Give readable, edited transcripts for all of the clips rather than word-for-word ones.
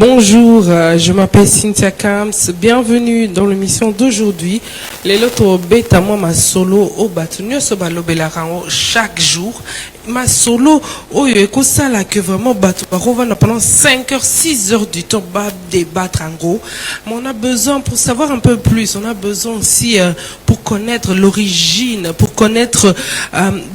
Bonjour, je m'appelle Cynthia Kams. Bienvenue dans l'émission d'aujourd'hui. Les lotos bêta moi ma solo au batunio so balobelarango chaque jour. Ma solo oyo ekosala que vraiment batu barovana pendant 5 heures 6 heures du temps ba débattre en gros. Mais on a besoin pour savoir un peu plus, on a besoin aussi pour connaître l'origine, pour connaître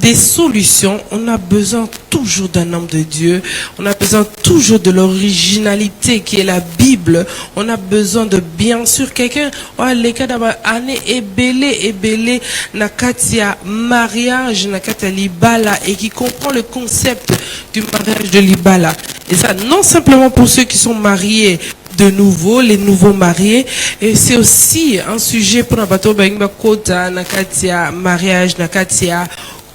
des solutions, on a besoin toujours d'un homme de Dieu. On a besoin toujours de l'originalité qui est la Bible. On a besoin de bien sûr quelqu'un les cas année ebele nakatia mariage nakatia libala et qui comprend le concept du mariage de libala. Et ça non simplement pour ceux qui sont mariés de nouveau, les nouveaux mariés, et c'est aussi un sujet pour nabato bangba kota nakatia mariage nakatia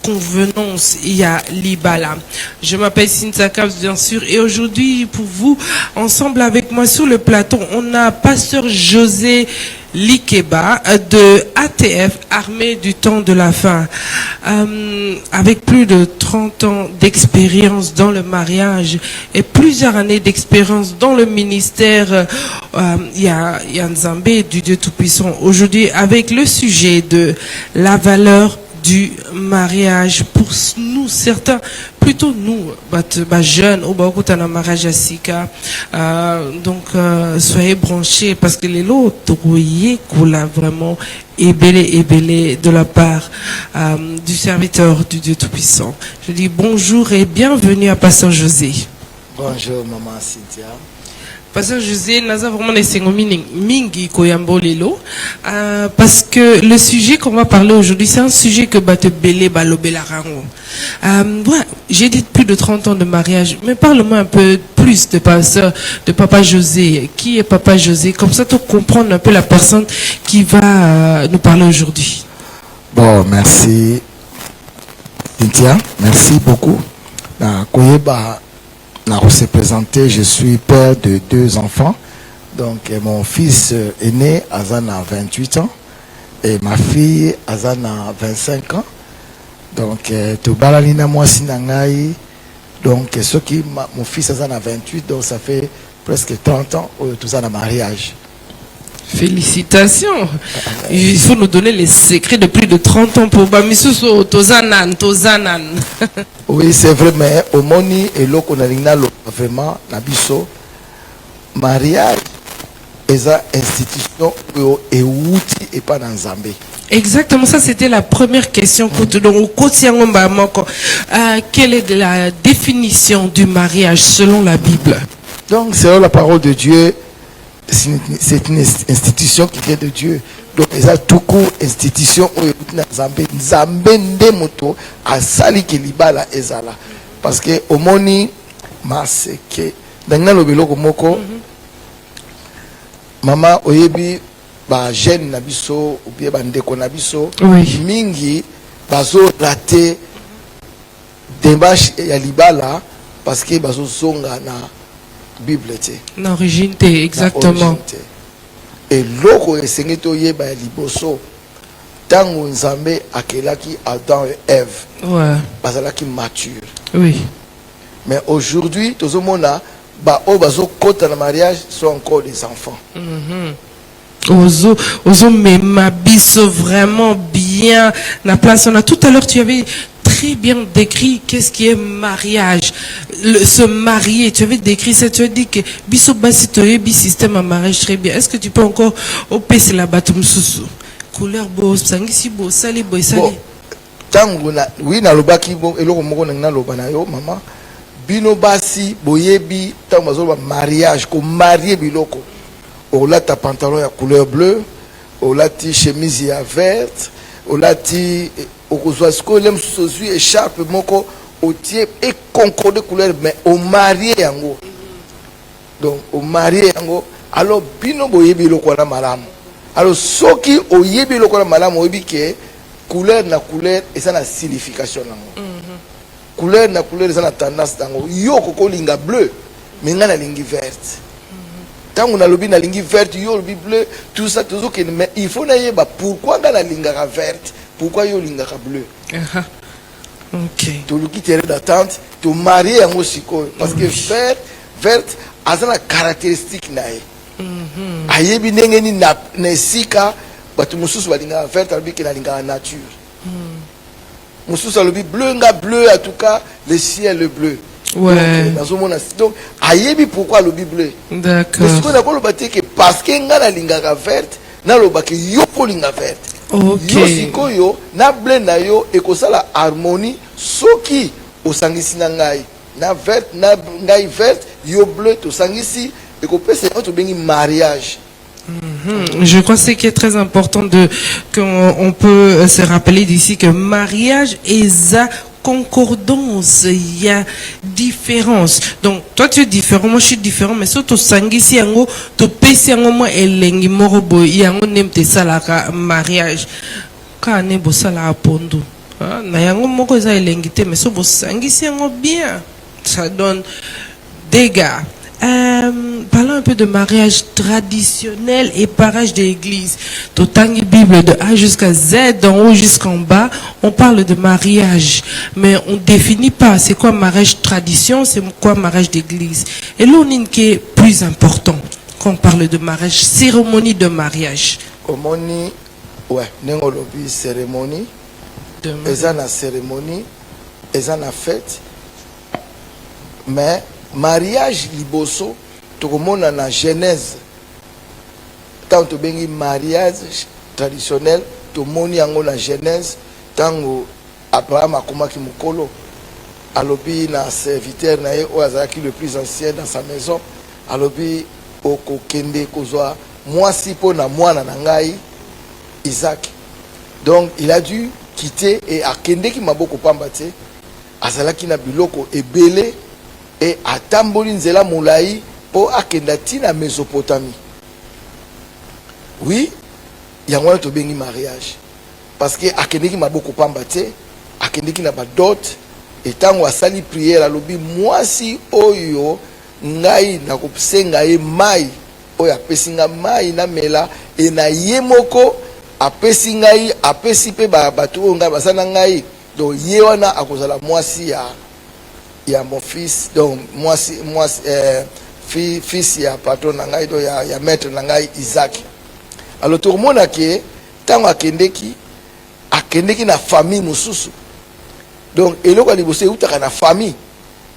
convenance, il y a l'Ibala. Je m'appelle Cynthia Kams, bien sûr, et aujourd'hui, pour vous, ensemble avec moi sur le plateau, on a Pasteur José Likeba de ATF, Armée du temps de la fin. Avec plus de 30 ans d'expérience dans le mariage et plusieurs années d'expérience dans le ministère, il y a Nzambé du Dieu Tout-Puissant. Aujourd'hui, avec le sujet de la valeur du mariage pour nous certains, plutôt nous jeunes au Baokota na mariage asika, donc soyez branchés parce que les lots trouillés coula vraiment ébélé de la part du serviteur du Dieu Tout-Puissant. Je dis bonjour et bienvenue à Pasteur José. Bonjour maman Cynthia. Pasteur José, nous avons vraiment des mingi koyambo lelo, parce que le sujet qu'on va parler aujourd'hui, c'est un sujet que bate belé balobelarango. J'ai dit plus de 30 ans de mariage, mais parle-moi un peu plus de Papa José. Qui est Papa José? Comme ça, tu comprends un peu la personne qui va nous parler aujourd'hui. Bon, merci Cynthia, merci beaucoup. On s'est présenté, je suis père de 2 enfants. Donc mon fils aîné Azana 28 ans et ma fille Azana 25 ans. Donc tout balalina moi sinangai. Donc ce qui mon fils Azana 28, donc ça fait presque 30 ans où tout ça dans mariage. Félicitations. Il faut nous donner les secrets de plus de 30 ans pour Bamisuso Tozanan. Oui, c'est vrai, mais au moni et l'eau qu'on a vraiment nabiso mariage est une institution et outil et pas dans Zambé. Exactement, ça c'était la première question. Quelle est la définition du mariage selon la Bible? Donc, selon la parole de Dieu, c'est une institution qui vient de Dieu. Donc, il y a tout court institution où il y a Zambé ndemoto a sali ki libala ezala. Parce que au moni maseke dans le biloko moko maman oyebi ba jeune nabiso ou bien ba ndeko nabiso mingi bazo raté démarche ya libala parce que bazo songa na Bible té. L'origine té, exactement. Et loko esengeto yeba ya liboso tango Nzambe akelaki Adam et Ève. Ouais. Bazalaki mature. Oui. Mais aujourd'hui, tout le monde a côté le mariage sont encore des enfants. Ozo Memabiso vraiment bien la place. On a tout à l'heure tu avais très bien décrit qu'est-ce qui est mariage, se marier. Tu avais décrit ça, tu as dit que biso basitoye bi système à mariage très bien. Est-ce que tu peux encore opérer la batum susu couleur beau sangisi beau sali beau sali. Tango na oui na lobaki bo eloko moko na lobana yo maman bino basi boyebi tango bazoba mariage ko marier biloko olata pantalon ya couleur bleue olati chemise ya verte olati okozwa skolem sozui écharpe moko otie et concorde couleur mais au marier yango donc au marier yango alors bino boyebi biloko na malamu alors soki oyebi biloko na malamu oyebi ke couleur na couleur et ça la signification nango couleur na couleur et ça la tendance nango yo koko linga bleu mais nga na lingi verte tango na lobi na lingi verte yo lobi bleu tout ça toujours que mais il faut na yeba pourquoi nga na linga verte pourquoi yo linga bleu. OK. To luki terrain d'attente to marier yango siko parce que verte azana caractéristique na ye ayebi ndenge ni na esika bato mosusu balingaka verte alobi ke nalingaka nature mosusu alobi bleu nga bleu en tout cas le ciel est bleu. Ouais. Donc ayebi pourquoi alobi bleu. D'accord. Mais sikoyo nakoloba te ke parce que nga nalingaka verte naloba ke yo mpo olinga verte. Ok. Yo sikoyo na bleu na yo ekosala harmonie soki osangisi na ngai na verte na ngai verte yo bleu tosangisi ekopesa yango tobengi mariage. Je crois que ce qui est très important qu'on peut se rappeler d'ici que mariage est ça concordance, il y a différence. Donc toi tu es différent, moi je suis différent, mais surtout sangisi yango to pesi yango moi elengi morobo yango nemte salaka mariage ka ne bo sala pondu. Na yango moko za elengi te mais so bo sangisi yango bien. Ça donne dégâts. Parlons un peu de mariage traditionnel et mariage de l'église. Totangi Bible de A jusqu'à Z, d'en haut jusqu'en bas, on parle de mariage. Mais on ne définit pas c'est quoi mariage tradition, c'est quoi mariage d'église. Et là, on est qui est plus important quand on parle de mariage, cérémonie de mariage. Omoni, ouais, n'engolobi cérémonie, eza na cérémonie, eza na fête, mais mariage liboso tokomona na Genèse tant to bengi mariage traditionnel tomoni yango na Genèse tango Abraham akomaki mokolo alobi na serviteur na ye oyo azalaki le plus ancien dans sa maison alobi okokende kozwa mwasi mpo na mwana na ngai Isaac. Donc il a dû quitter et akendeki maboko pamba te azalaki na biloko ebele et atamboli nzela mulai po akenda tina Mésopotamie. Oui, yango wana tobengi mariage parce que akendeki maboko pamba te akendeki na badot etango asali prière alobi mwasi oyo ngai nakosenga ye mai oyo apesi nga mai na mela e na ye moko apesi ngai apesi pe bato oyo ngai basana ngai donc ye wana akozala mwasi ya mon fils donc fils ya patron na ngai do ya maître na ngai Isaac. Alors tout le monde a que tango akendeki na famille mususu donc eloko libose utaka na famille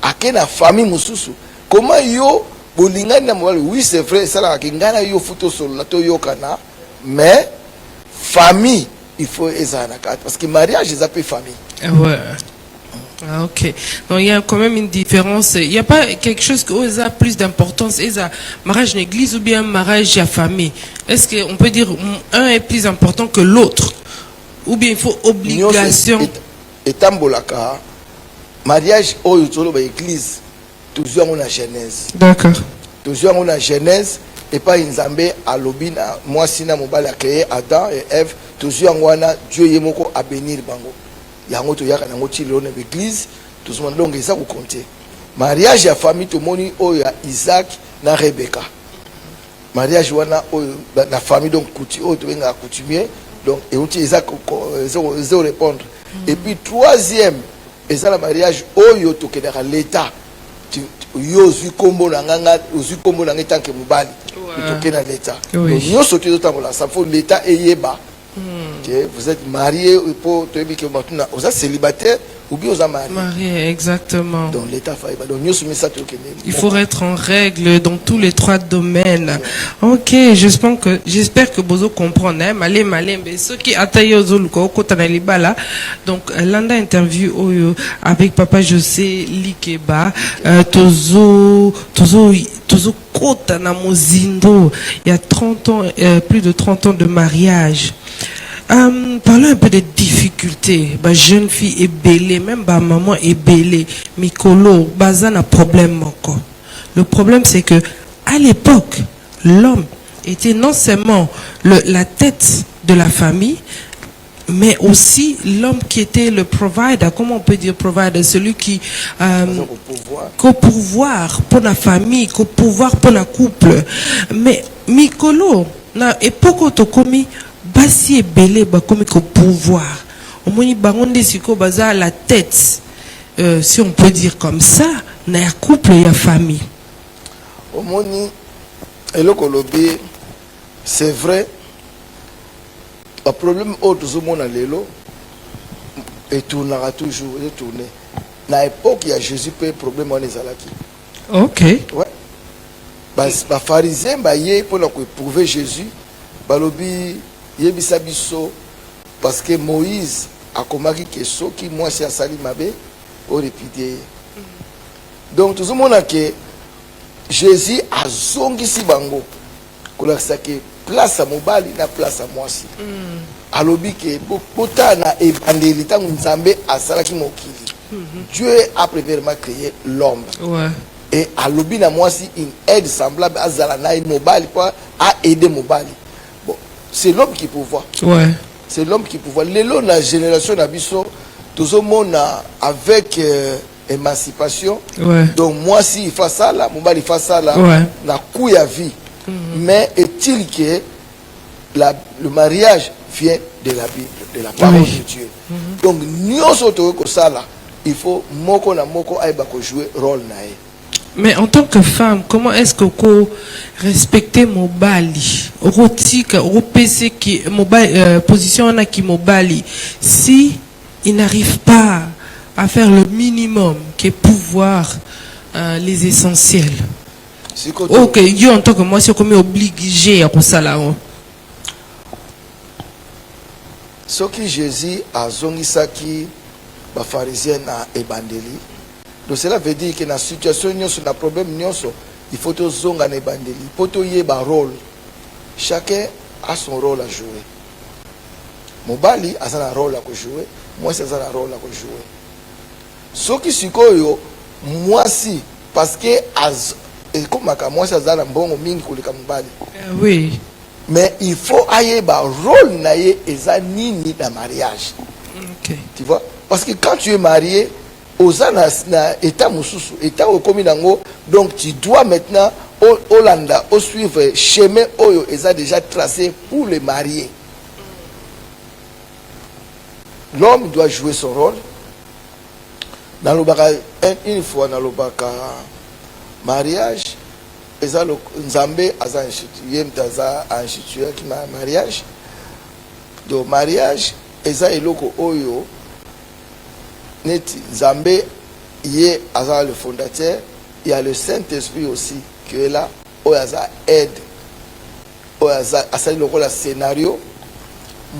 akena famille mususu comment yo bolingani na mobali oui c'est vrai ça la kingana yo futo solo to yokana mais famille il faut ezana parce que mariage c'est appelé famille. Ouais. Ah, ok. Donc il y a quand même une différence. Il n'y a pas quelque chose qui a plus d'importance. Est-ce mariage d'église ou bien mariage à famille? Est-ce qu'on peut dire un est plus important que l'autre? Ou bien il faut obligation? Et tambolaka, mariage au yutolo ba église, toujours on a Genèse. D'accord. Toujours on a Genèse et pas Nzambe à lobina. Moi sina mobile a créé Adam et Ève. Toujours on a Dieu yemoko à bénir bango. Yango to yaka nango ti lona l'église tout ce monde longue ça vous compter mariage ya famille to moni oyo ya Isaac na Rebecca mariage wana oyo la famille donc coutumier to benga coutumier donc et on Isaac zéro répondre et puis troisième et ça la mariage oyo to kedaka l'état yo zu kombo na nganga zu kombo na ngeta ke mubali to kena l'état donc yo soki to tambola ça faut l'état eyeba. Vous êtes marié pour te dire que vous êtes célibataire ou bien vous êtes marié. Marié, exactement. Donc l'État fait. Donc nous sommes ça. Il faut être en règle dans tous les trois domaines. Ok, j'espère que Bozo comprend. Malé, mais ceux qui attaillent aux autres là. Donc l'anda interview avec Papa José Likeba, Tozo Kota na Mozindo. Il y a 30 ans, plus de 30 ans de mariage. Parlons un peu des difficultés. Bah, jeune fille est belle, même bah, maman est belle. Mikolo, bazan a problème encore. Le problème c'est que à l'époque, l'homme était non seulement la tête de la famille, mais aussi l'homme qui était le provider. Comment on peut dire provider? Celui qui co-pouvoir pour la famille, co-pouvoir pour la couple. Mais Mikolo, na époque autocomi basi ebele ba comme que pouvoir omoni bangonde siko baza la tête si on peut dire comme ça na couple et famille. omoni eloko lobi c'est vrai le problème autre zomona lelo et tournera toujours et tourner na époque il y a Jésus peut problème on ezalaki. OK. Ouais. Ba pharisien ba yé pour la prouver Jésus balobi yebisa biso parce que Moïse a commis que soki moi c'est asali mabe au répéter. Donc tout le monde a que Jésus a zongisi bango kolakisa ke place à mobali na place à moi si alobi ke bota na ebandeli tangu nzambe asalaki mokili. Dieu a premièrement créé l'homme. Ouais. Et alobi na moi si une aide semblable à zalana mobali pour à aider mobali. Bon, c'est l'homme qui pouvoir. Ouais. C'est l'homme qui pouvoir. Lelo na génération na biso tout le monde avec émancipation. Ouais. Donc moi si il fait ça là, mobali fait ça là, Ouais. na coup ya vie. Mais est-il que le mariage vient de la Bible, de la parole Oui. de Dieu. Donc nous sommes ça là, il faut moko na moko aiba ko jouer rôle nae. Mais en tant que femme, comment est-ce que vous respectez mobali, rotika, PC qui mobile position na qui mobali, si il n'arrive pas à faire le minimum qui est pouvoir les essentiels. Si ko OK, yo en tant que moi, c'est comme obligé à ça là. ce qui Jésus a zongisaki ba pharisien na ebandeli. Donc cela veut dire que dans la situation nyonso na problème nyonso, il faut to zonga na ebandeli, il faut to yeba rôle. Chacun a son rôle à jouer. Mobali a son rôle à jouer, moi c'est un rôle à jouer. Ce qui sikoyo moi si parce que comme moi c'est un bon mingi koleka mobali. Oui. Mais il faut aller ba rôle naie eza nini dans mariage. OK. Tu vois? Parce que quand tu es marié, aux na état mususu, état au nango, donc tu dois maintenant Hollanda au suivre chemin oyo eza déjà tracé pour les mariés. L'homme doit jouer son rôle. Dans le baka une fois dans le baka mariage, eza le nzambe aza institué mtaza institué qui mariage. Donc mariage eza eloko oyo neti nzambe yé aza le fondateur, il y a le Saint-Esprit aussi qui est là, oyo aza aide, oyo aza asali loko la scénario.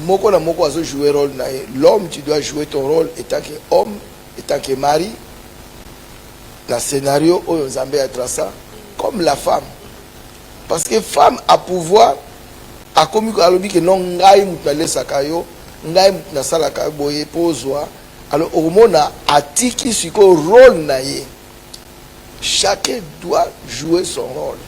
Moko na moko azo jouer rôle na l'homme, tu dois jouer ton rôle étant que homme, étant que mari. La scénario oyo nzambe a tracé comme la femme. Parce que femme a pouvoir a commis alobi que non ngai mutu na lesaka yo, ngai mutu na salaka boye pozwa. Alors au moment atiki siko rôle na ye. Chacun doit jouer son rôle.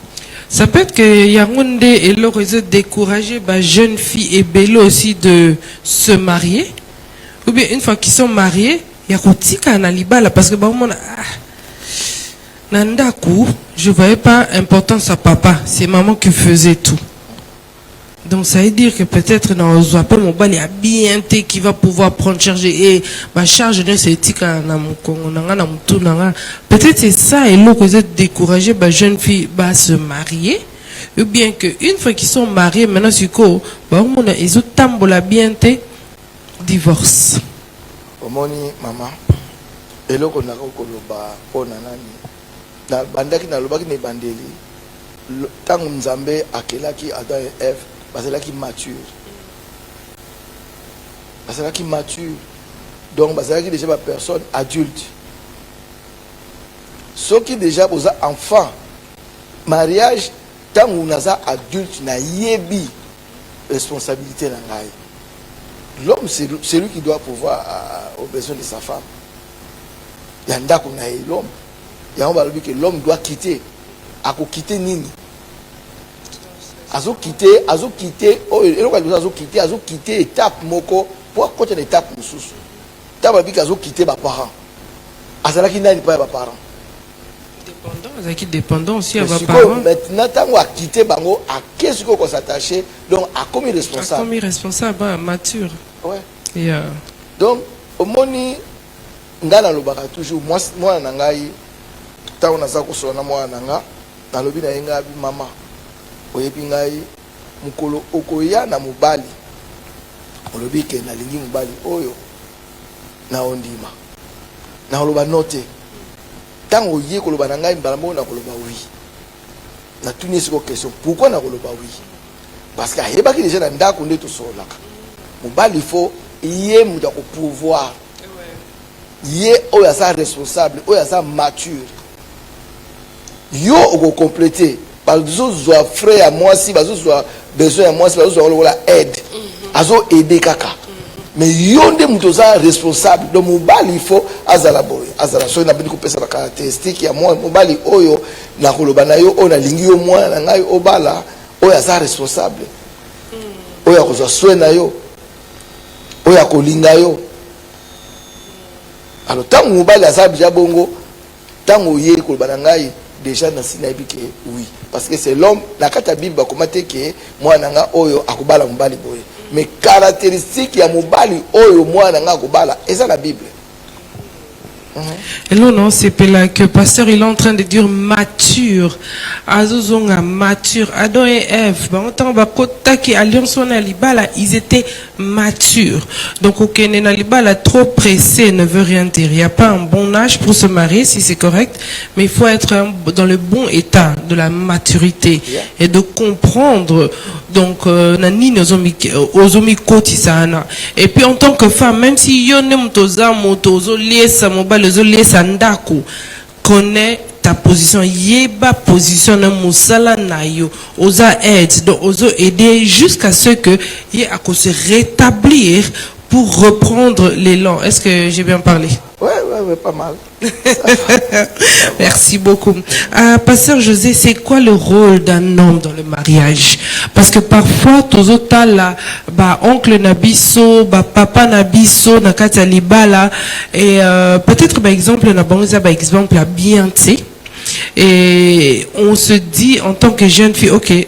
Ça peut être que Yaoundé et le réseau décourager bah, jeunes filles et bello aussi de se marier. Ou bien une fois qu'ils sont mariés, il y a Kotika Nalibala parce que bah, Nandaku, je ne voyais pas importance à papa. C'est maman qui faisait tout. Donc ça veut dire que peut-être dans le Zouapé, mon bal, il y a bien té qui va pouvoir prendre charge et ma charge de c'est tika na peut-être c'est ça et l'autre vous êtes découragé bah jeune fille bah se marier ou bien que une fois qu'ils sont mariés maintenant c'est quoi bah on a ils ont tambola bien té divorce. Omoni maman eloko na ko loba pona nani na bandaki na lobaki ne bandeli tangu nzambe akelaki Adam et Ève bazelaki mature. Bazelaki mature. Donc bazelaki déjà une personne adulte. Ceux qui déjà posa enfant mariage tant on a adulte na yebi responsabilité na ngai. L'homme c'est lui qui doit pouvoir aux besoins de sa femme. Yanda ko na l'homme. Ya on va dire que l'homme doit quitter. Ako quitter nini? Azo quitter oh azo quitter étape moko pour côté étape mususu. Taba bika azo quitter ba parents. Azala ki nani pa ba parents. Dépendant, azaki dépendant aussi à ba parents. Maintenant tango a quitter bango a qu'est-ce qu'on s'attacher donc a commis responsable. A commis responsable mature. Ouais. Et donc au moni ngana lobaka toujours moi na ngai tango na za ko sona moi na nga nalobi na yenga bi mama oyebi ngai mukolo okoya na mobali olobi ke nalingi mobali oyo na ondima na oloba note tango ye koloba na ngai mbala moko na koloba oui na tuni siko question pourquoi na koloba oui parce que ayebaki déjà na ndako nde tosolaka mobali faut ye mutu akopouvoir ye oyo aza responsable oyo aza mature yo okokomplete bazozwa frère ya mwasi bazozwa besoin ya mwasi bazozwa lokola aide azo aider kaka mais yo nde mutu oza responsable donc mobali il faut azala boye azala soki nabindi kopesa bacaractéristique ya mobali oyo nakoloba na yo oyo nalingi yo mwana na ngai obala oyo aza responsable oyo akozwa soin na yo oyo akolinga yo alors tango mobali aza bija bongo tango ye koloba na ngai déjà na sina yebi ke oui parce que c'est l'homme na kata bible bakomate ke mwana nga oyo akobala mobali boye mais caractéristique ya mobali oyo mwana nga akobala eza na bible. Et là, non, c'est là que pasteur il est en train de dire mature. Azozonga mature. Adam et Ève, bah, on va kota qui alliance on a libala, ils étaient matures. Donc, ok, nena libala trop pressé ne veut rien dire. Il n'y a pas un bon âge pour se marier si c'est correct, mais il faut être dans le bon état de la maturité et de comprendre. Donc, nani ozomi koti sana. Et puis en tant que femme, même si yon mtoza motozo liesa mobile zo liesa ndako, connais ta position, yeba position na musala na yo, oza aide, donc ozo aider jusqu'à ce que y a qu'on se rétablir pour reprendre l'élan. Est-ce que j'ai bien parlé? Ouais, pas mal. Merci beaucoup. Pasteur José, c'est quoi le rôle d'un homme dans le mariage? Parce que parfois, tozota la, oncle nabiso, papa nabiso, nakata libala, et peut-être, exemple, na bangoza, exemple, bien, tu sais. Et on se dit en tant que jeune fille, ok,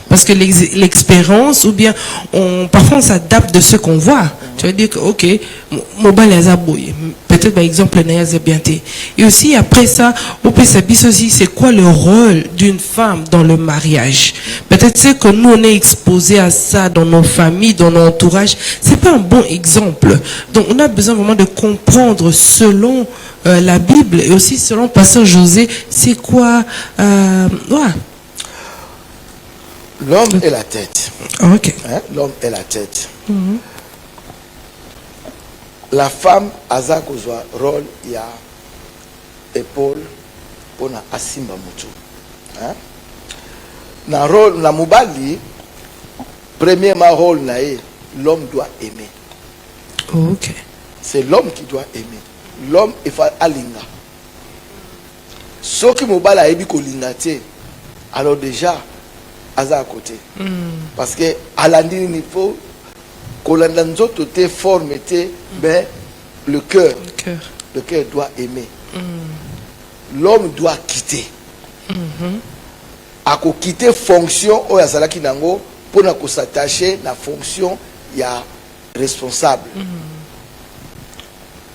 parce que l'expérience ou bien parfois on s'adapte de ce qu'on voit. Tu vas dire que ok, peut-être par exemple et aussi après ça, on peut s'habiller aussi c'est quoi le rôle d'une femme dans le mariage. Peut-être c'est que nous on est exposé à ça dans nos familles, dans nos entourages, c'est pas un bon exemple. Donc on a besoin vraiment de comprendre selon la Bible et aussi selon pasteur José, c'est quoi l'homme est la tête. Ok. Hein? L'homme est la tête. La femme a kozwa rôle ya épaule pour na asimba mutu. Hein? Na rôle na mobali premièrement rôle na l'homme doit aimer. Ok. C'est l'homme qui doit aimer. L'homme il faut alinga. Ce qui mobile a ébi kolinga te, alors déjà aza à côté. Parce que à l'andine il faut kolandanzo te forme te, mais le cœur doit aimer. L'homme doit quitter. A ko quitter fonction o ya salaki nango pour na ko s'attacher na fonction ya responsable.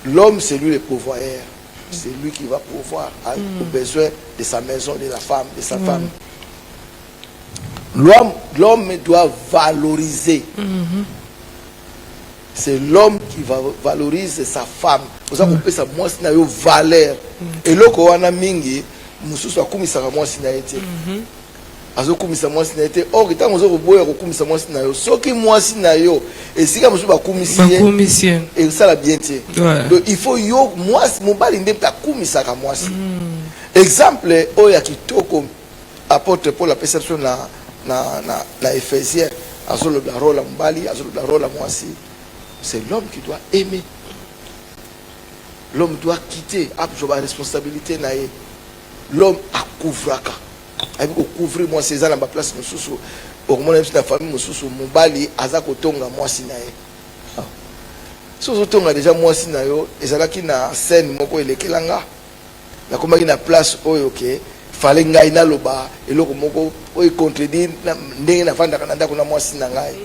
L'homme, c'est lui le pourvoyeur. C'est lui qui va pourvoir aux besoins de sa maison, de la femme, de sa femme. L'homme doit valoriser. C'est l'homme qui va valoriser sa femme. Pour ça qu'on peut sa moi c'est une valeur. Et là qu'on a mingi, mususu akumisa moi c'est une azokumisa mwasi na ete or tant ozo boya kokumisa mwasi na yo soki mwasi na yo esika musu bakumisi et ça la bien té donc il faut yo mwasi mobali nde takumisa ka mwasi exemple oya kitoko apôtre Paul la perception na Éphésiens azolo la rôle mobali azolo la rôle mwasi c'est l'homme qui doit aimer, l'homme doit quitter absorber la responsabilité na ye, l'homme a couvraka avec couvrir moi ces dans ma place mususu au moins la famille mususu mobali aza kotonga moi sinaye so tonga déjà moi sinayo ezalaki na scène moko elekelanga na komaki na place oyo ke fallait ngai na loba eloko moko oyo contredire ndenge na fanda kana ndako na moi sinangai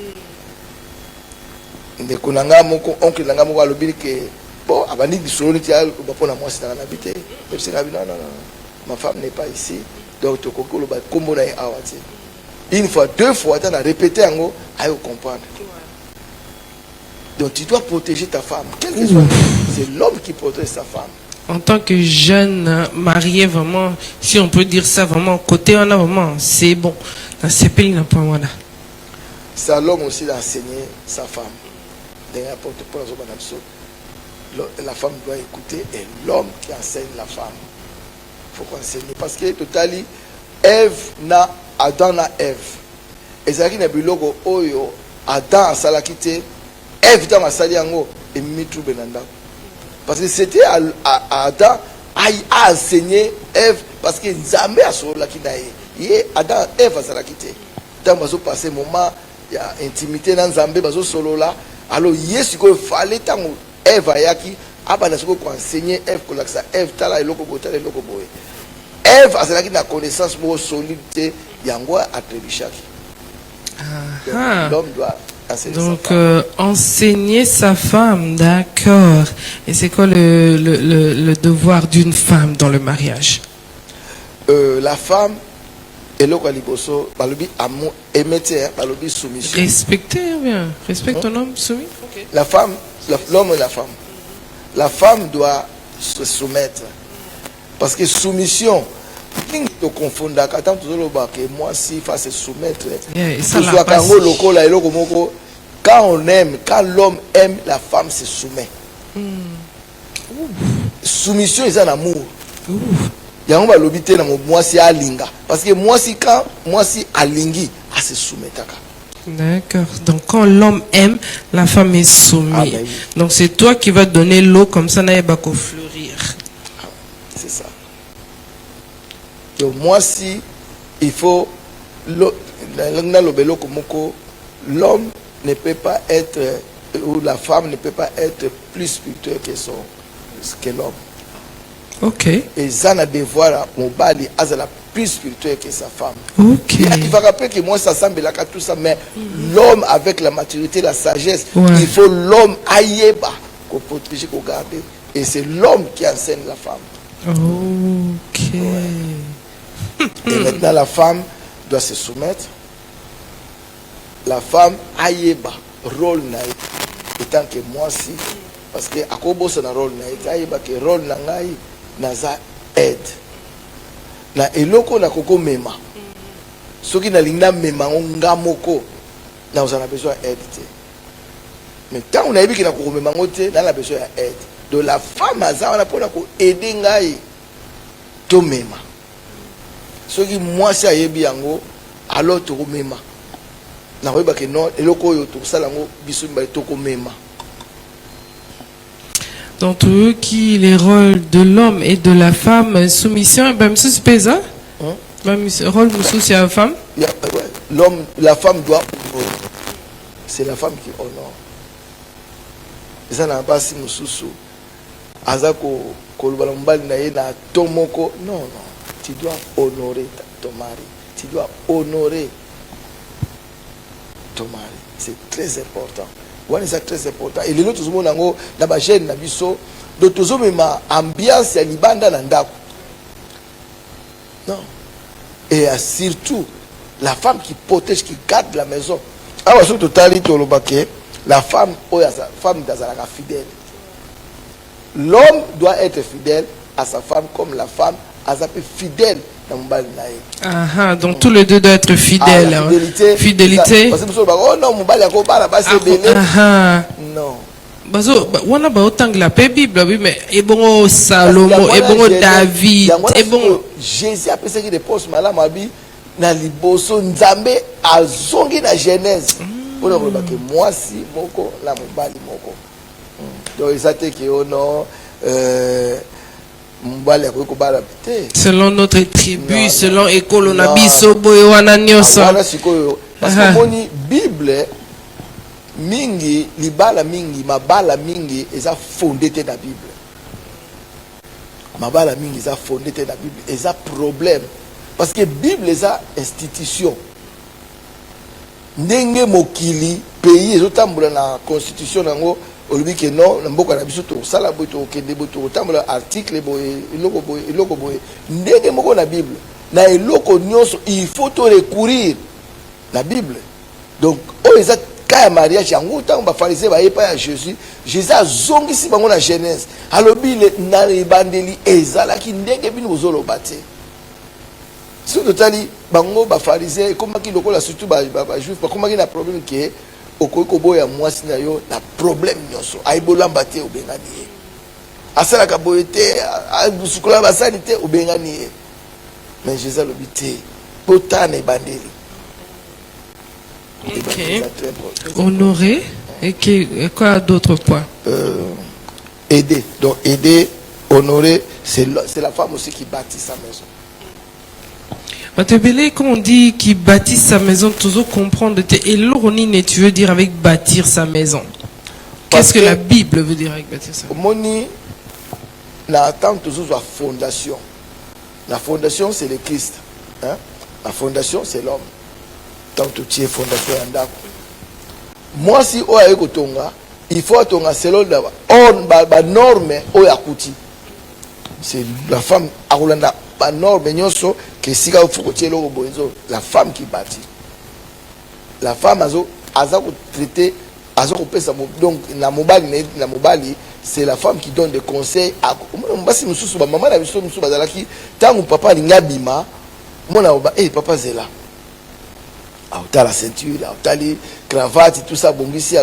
ndeko nanga moko oncle nanga moko alobi ke bon abandi disolo ti ba pona moi sinanga na bité pepsi na bino non ma femme n'est pas ici, donc tu as combo na awati. Une fois, deux fois, tu as répété en haut, à comprendre. Donc tu dois protéger ta femme. Quel que soit, c'est l'homme qui protège sa femme. En tant que jeune marié, vraiment, si on peut dire ça, vraiment, côté on a vraiment, c'est bon. Dans ces pays, n'a pas voilà. C'est à l'homme aussi d'enseigner sa femme. La femme doit écouter et l'homme qui enseigne la femme. Il faut qu'on enseigne. Parce que totalement, Ève na Adam na Ève. Et ça qui n'est plus logo oyo Adam a salakité. Ève dans ma saliango et mitrou benanda. Parce que c'était à Adam a enseigné Ève parce que Nzambe a sur la kinaï. Et Adam Ève a salakité. Dans ma passé moment il y a intimité dans Nzambe bazo solo là. Alors Yesu ko fallait tant Ève ayaki abana soko ko enseigner Ève ko laksa Ève tala eloko botala eloko boye. Ève a salaki na connaissance pour solidité yango atrebishaki. L'homme doit donc enseigner sa femme, d'accord. Et c'est quoi le devoir d'une femme dans le mariage? La femme eloko liboso balobi amour émetteur balobi soumission. Respecter bien, respecte ton homme soumis. Okay. La femme, l'homme et la femme. La femme doit se soumettre parce que soumission te confondre quand tu que moi si faut se soumettre. Quand on aime, quand l'homme aime, la femme se soumet. Soumission c'est un amour. Il y a un balobité dans moi si alinga parce que moi si quand moi si alingi à se soumettre. D'accord. Donc quand l'homme aime, la femme est soumise. Ah, ben oui. Donc c'est toi qui vas donner l'eau comme ça n'a pas qu'au fleurir. C'est ça. Donc moi si il faut l'homme ne peut pas être ou la femme ne peut pas être plus spirituelle que l'homme. Ok. Et ça n'a devoir mon bali azala plus spirituel que sa femme. Ok. Il va rappeler que moi ça semble là tout ça mais l'homme avec la maturité, la sagesse, ouais. Il faut l'homme aïeba qu'on protéger, qu'on garder et c'est l'homme qui enseigne la femme. Ok. Ouais. Et maintenant la femme doit se soumettre. La femme aïeba rôle naï étant que moi si parce que à quoi c'est un rôle naï aïeba que rôle naï naza aide na eloko na koko mema soki na linga mema nga moko na on a besoin d'aide mais tant on a vu que na koko mema ngote na la besoin d'aide de la femme aza on a pour ko aider ngai to mema soki moi si ayebi yango alors to mema na koyeba ke non eloko yo to sala ngo biso mba to ko mema. Donc, qui les rôles de l'homme et de la femme, soumission, ben, monsieur, c'est pas ça? Ben, rôle, monsieur, c'est la femme? L'homme, la femme doit honorer. C'est la femme qui honore. Ça n'a pas si monsieur, azako, kolbalambal na tomoko. Non, non. Tu dois honorer ton mari. Tu dois honorer ton mari. C'est très important. C'est très important. Et les autres sont dans la chaîne, d'autres sont ma ambiance à Libanda Nandako. Non. Et surtout, la femme qui protège, qui garde la maison. Alors, surtout, la femme, femme fidèle. L'homme doit être fidèle à sa femme comme la femme a été fidèle. Ah, donc tous les deux doivent être fidèles. Ah, fidélité. Fidélité. Parce que oh non, non. Bazo, wana ba otang la Bible, oui, mais et bon Salomon, et bon David, et bon Jésus a pensé que des postes malades mabi na liboso nzambe azongi na Genèse. Pour le que moi si moko la mobali moko. Donc ça te que oh non selon notre tribu, selon école on a biso boyo wana nyosa. Parce que moni Bible mingi libala mingi mabala mingi eza fondé te na Bible. Mabala mingi eza fondé te na Bible, eza problème parce que Bible eza institution. Ndenge mokili pays ezotambola na constitution nango olobi ke non na mboka na biso to sala boy to kende boy to tambola article boy eloko boy ndenge moko na Bible na eloko nyonso il faut to recourir la Bible. Donc o eza ka mariage yango tango ba pharisien ba yepa ya Jésus a zongisi bango na Genèse alobi le na ebandeli ezalaki ndenge bino bozolo bate surtout tali bango ba pharisien komaki lokola surtout ba juif ba komaki na problème ke okoki boya mwasi na yo na problème nyonso aibolamba te obengani ye asalaka boye te abusukola basani te obengani ye mais Jésus alobi te potana ebandeli. Ok. Honorer. Et quoi d'autre points? Aider. Donc aider, honorer, c'est la femme aussi qui bâtit sa maison. Matebele, quand on dit qui bâtit sa maison, toujours comprendre. Et l'oronine, tu veux dire avec bâtir sa maison? Qu'est-ce que la Bible veut dire avec bâtir sa maison? Moni, la attend toujours la fondation. La fondation, c'est le Christ. Hein? La fondation, c'est l'homme. Tant que tu es fondation en moi si o aye kotonga il faut tonga selon la norme o yakuti c'est la femme akolanda ba norme nyonso que sika faut kotier lo bozo la femme qui bâtit la femme aza ko traiter aza ko pesa donc na mobali c'est la femme qui donne des conseils à mbasi mususu ba maman na biso mususu bazalaki tangu papa linga bima mona ba papa zela à la ceinture, à la cravate, tout ça, bongisi,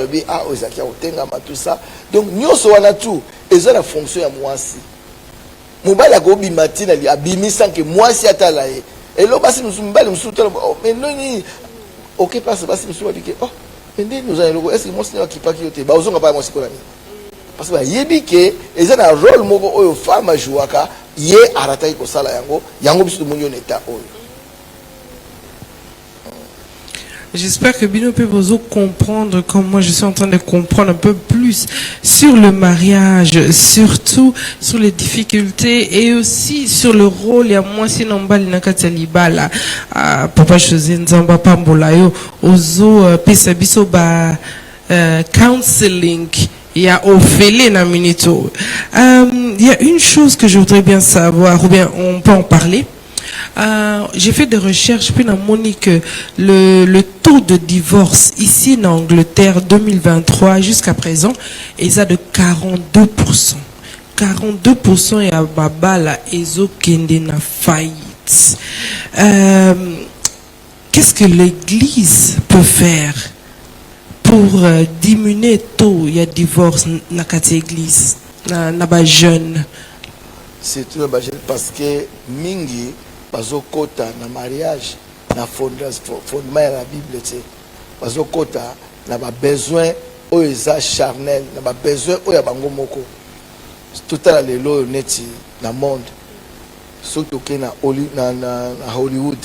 tout ça. Donc, nous sommes tout. Et ça, la fonction à moi aussi. Mobile a gobi matin, il a bimi sans que moi si atala. Et là, parce que nous sommes belles, nous sommes mais non, ok, parce que nous sommes dit oh, mais nous allons est-ce que moi c'est qui pas qui était, bah, on pas moi c'est quoi parce que yebi que et ça un rôle moko oyo femme jouaka ye aratai ko sala yango biso munyo neta oyo. J'espère que Bino peut vous comprendre comme moi je suis en train de comprendre un peu plus sur le mariage, surtout sur les difficultés et aussi sur le rôle. Et à moi, si non bali nakati libala, papa José Nzamba Pambolayo, ozo pesa biso ba counseling. Il y a Ophélie na minito. Il y a une chose que je voudrais bien savoir, ou bien on peut en parler. J'ai fait des recherches puis on a dit que le taux de divorce ici en Angleterre 2023 jusqu'à présent est de 42%. 42% et à babala ezo kende na faillite. Qu'est-ce que l'Église peut faire pour diminuer le taux il y a divorce na kati église na ba jeune? C'est tout ba jeune parce que mingi bazokota na mariage na fondement ya la Bible te bazokota na ba besoin oyo eza charnel na ba besoin oyo ya bango moko totala lelo neti na monde surtout ke na Hollywood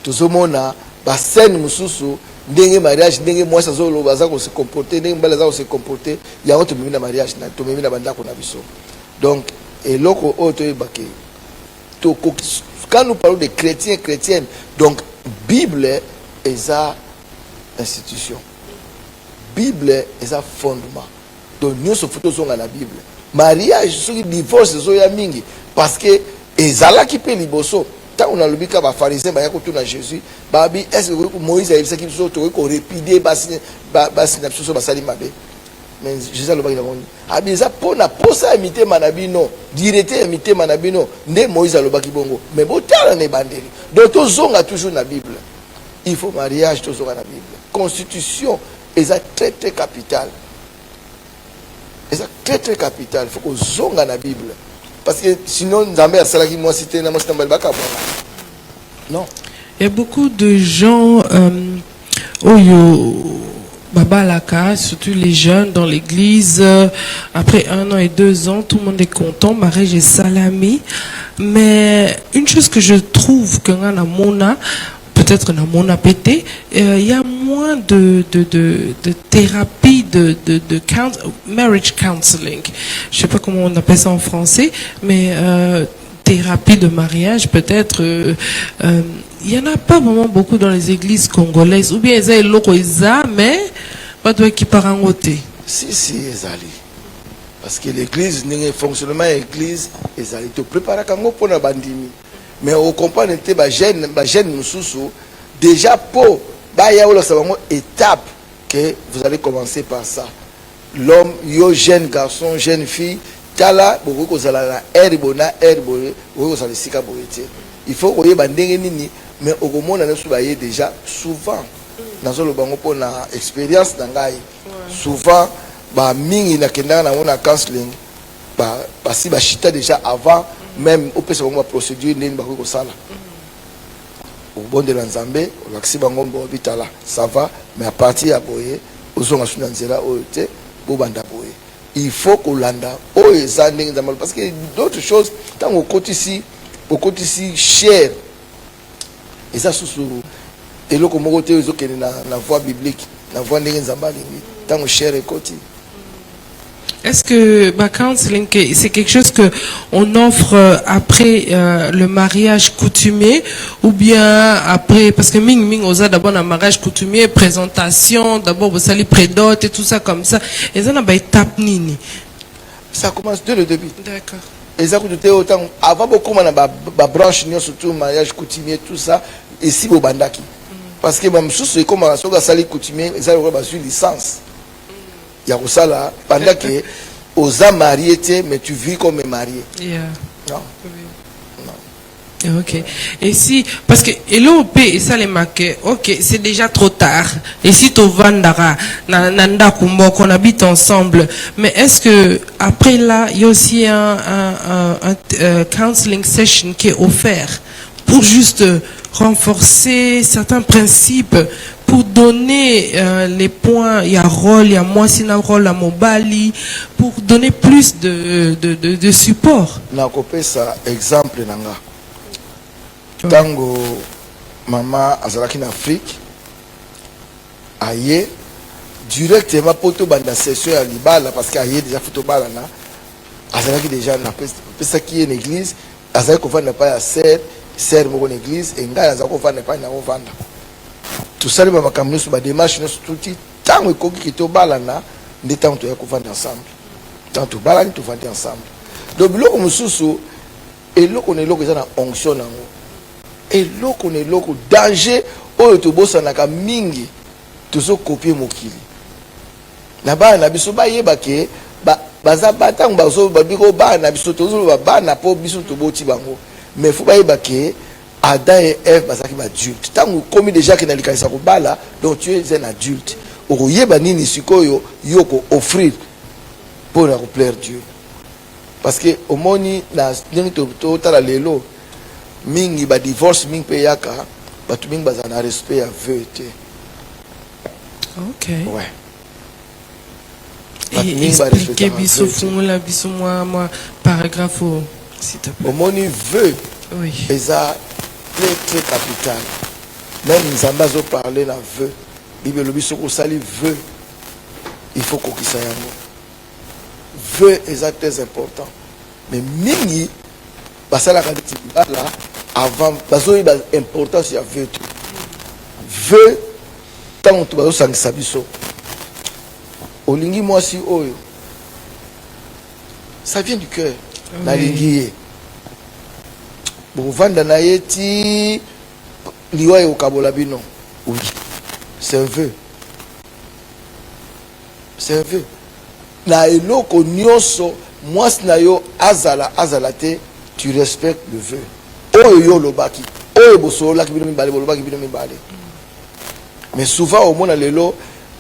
tozomona ba scène mususu ndenge mariage ndenge mwasi azoloba aza ko se comporter ndenge mbala aza ko se comporter yango tomemi na mariage na tomemi na bandako na biso donc eloko oyo toyebake quand nous parlons de chrétiens, chrétiennes, donc Bible est à institution. Bible est à fondement. Donc nous sommes photos dans la Bible. Mariage, divorce, parce que ezala qui peut liboso. Tant on a le bika ba pharisien ba yakoto na Jésus, ba bi est-ce que Moïse a dit ça qui so to ko répider ba na biso ba sali mabe. Mais Jésus a le baki na bon. Abiza pona posa imiter manabino, direte imiter manabino, ne Moïse a le baki bongo. Mais botala ne bandeli. Donc to zonga toujours na Bible. Il faut mariage to zonga na Bible. Constitution est très très capital. C'est très très capital. Il faut que zonga na Bible. Parce que sinon Nzambe a sala ki moi cité na moi baka non. Il y a beaucoup de gens Babalaka, surtout les jeunes dans l'église, après 1 an et 2 ans, tout le monde est content, mariage est salamé. Mais une chose que je trouve que dans Mona, peut-être dans Mona pété, il y a moins de thérapie, de marriage counseling. Je sais pas comment on appelle ça en français, mais thérapie de mariage, peut-être. Il n'y en a pas vraiment beaucoup dans les églises congolaises. Ou bien ils ont mais pas de qui part en côté. Si, ezali. Parce que l'église, le fonctionnement de l'église, ezali. Tu prépares quand pour la bandini. Mais on comprend que les jeunes nous déjà pour il y a une étape que vous allez commencer par ça. L'homme, yo jeune garçon, jeune fille, tala, beaucoup que la herbona, herbone, beaucoup que sika boité. Il faut que vous bandenge nini, mais au moment où nous sommes déjà souvent dans le bango pour la expérience d'angai. Souvent, bah mingi na kenda na on a counseling, bah si bah chita déjà avant même au peut se voir procédure nini bah ko sala. Au bon de l'Anzambé, au laxi bango bitala, ça va, mais à partir à boyer, aux on a su nzela oyote, bo banda boyer. Il faut qu'on landa, parce que d'autres choses, tant au côté ici cher, et ça sous et là comme côté ils ont la voie biblique, la voie n'engzambali, tant au cher et côté. Est-ce que counseling c'est quelque chose que on offre après le mariage coutumier ou bien après, parce que ming on a d'abord un mariage coutumier, présentation, d'abord vous allez prédote et tout ça comme ça, et ça n'a pas étape nini. Ça commence dès le début. D'accord. Et ça coûte autant avant beaucoup on a ba branche surtout mariage coutumier tout ça ici au bandaki. Parce que même sous comme on a sur la salle coutumier, ils ont reçu licence. Il y a ça là, pendant que aux mariés, mais tu vis comme marié. Yeah. Non. Oui. Non. Ok. Et si, parce que l'OP et ça les marqué, ok, c'est déjà trop tard. Et si tu vandara, nanda kumbo, qu'on habite ensemble, mais est-ce que après là, il y a aussi un counseling session qui est offert pour juste renforcer certains principes, pour donner les points, il y a rôle, il y a moi, c'est un rôle à Mobali, pour donner plus de support. Na copé ça exemple nanga. Tango maman azalaki en Afrique, aye directement poto banda session à libala parce qu'aye déjà photo bala na azalaki déjà na pesa qui est une église, azalaki ko vanda pas ya serre mon église et ngai azalaki ko vanda pas na vanda. Tout ça, les mamans sur ma démarche, tout tant que qui te balana, des temps tu es vendre ensemble. Tant tu balani, tu vends ensemble. Donc, l'eau comme sous et l'eau qu'on est l'eau qui est en onction, et l'eau qu'on est l'eau danger, oh, tu bosses en a mingi, tu so copier mon kili. Là-bas, na biso ba yeba ke baza batang bazo babiko ba na biso tozo ba na po biso to boti bango. Mais faut ba yeba ke Adam et Ève, parce qu'ils sont adultes. Tant que commis déjà qui n'a pas de bala, donc tu es un adulte. Au lieu de nini sikoyo yoko offrir pour plaire Dieu. Parce que au moni na to tala lelo mingi ba divorce mingi pe yaka ba tu mingi bazana respect à veuté. OK. Ouais. Et expliquer biso fumula biso moi paragraphe s'il te plaît. Au moni veut. Oui. Et ça très capital. Même les ambassades parler la vœu. Bible le bisoko sali veut. Il faut qu'on ait ça. Vœu est très important. Mais mingi parce la là avant parce que important c'est vœu. Vœu tant tu vas sangisa biso. Olingi moi si oyo. Ça vient du cœur. Na lingi. Bon, vendre na yeti liwa e okabola bino. Oui. C'est un vœu. C'est un vœu. Na eloko nyonso mwasi na yo azala te, tu respectes le vœu. Oyo yo lobaki, oyo bosola ki bino mibale bolobaki bino mibale. Mais souvent au monde lelo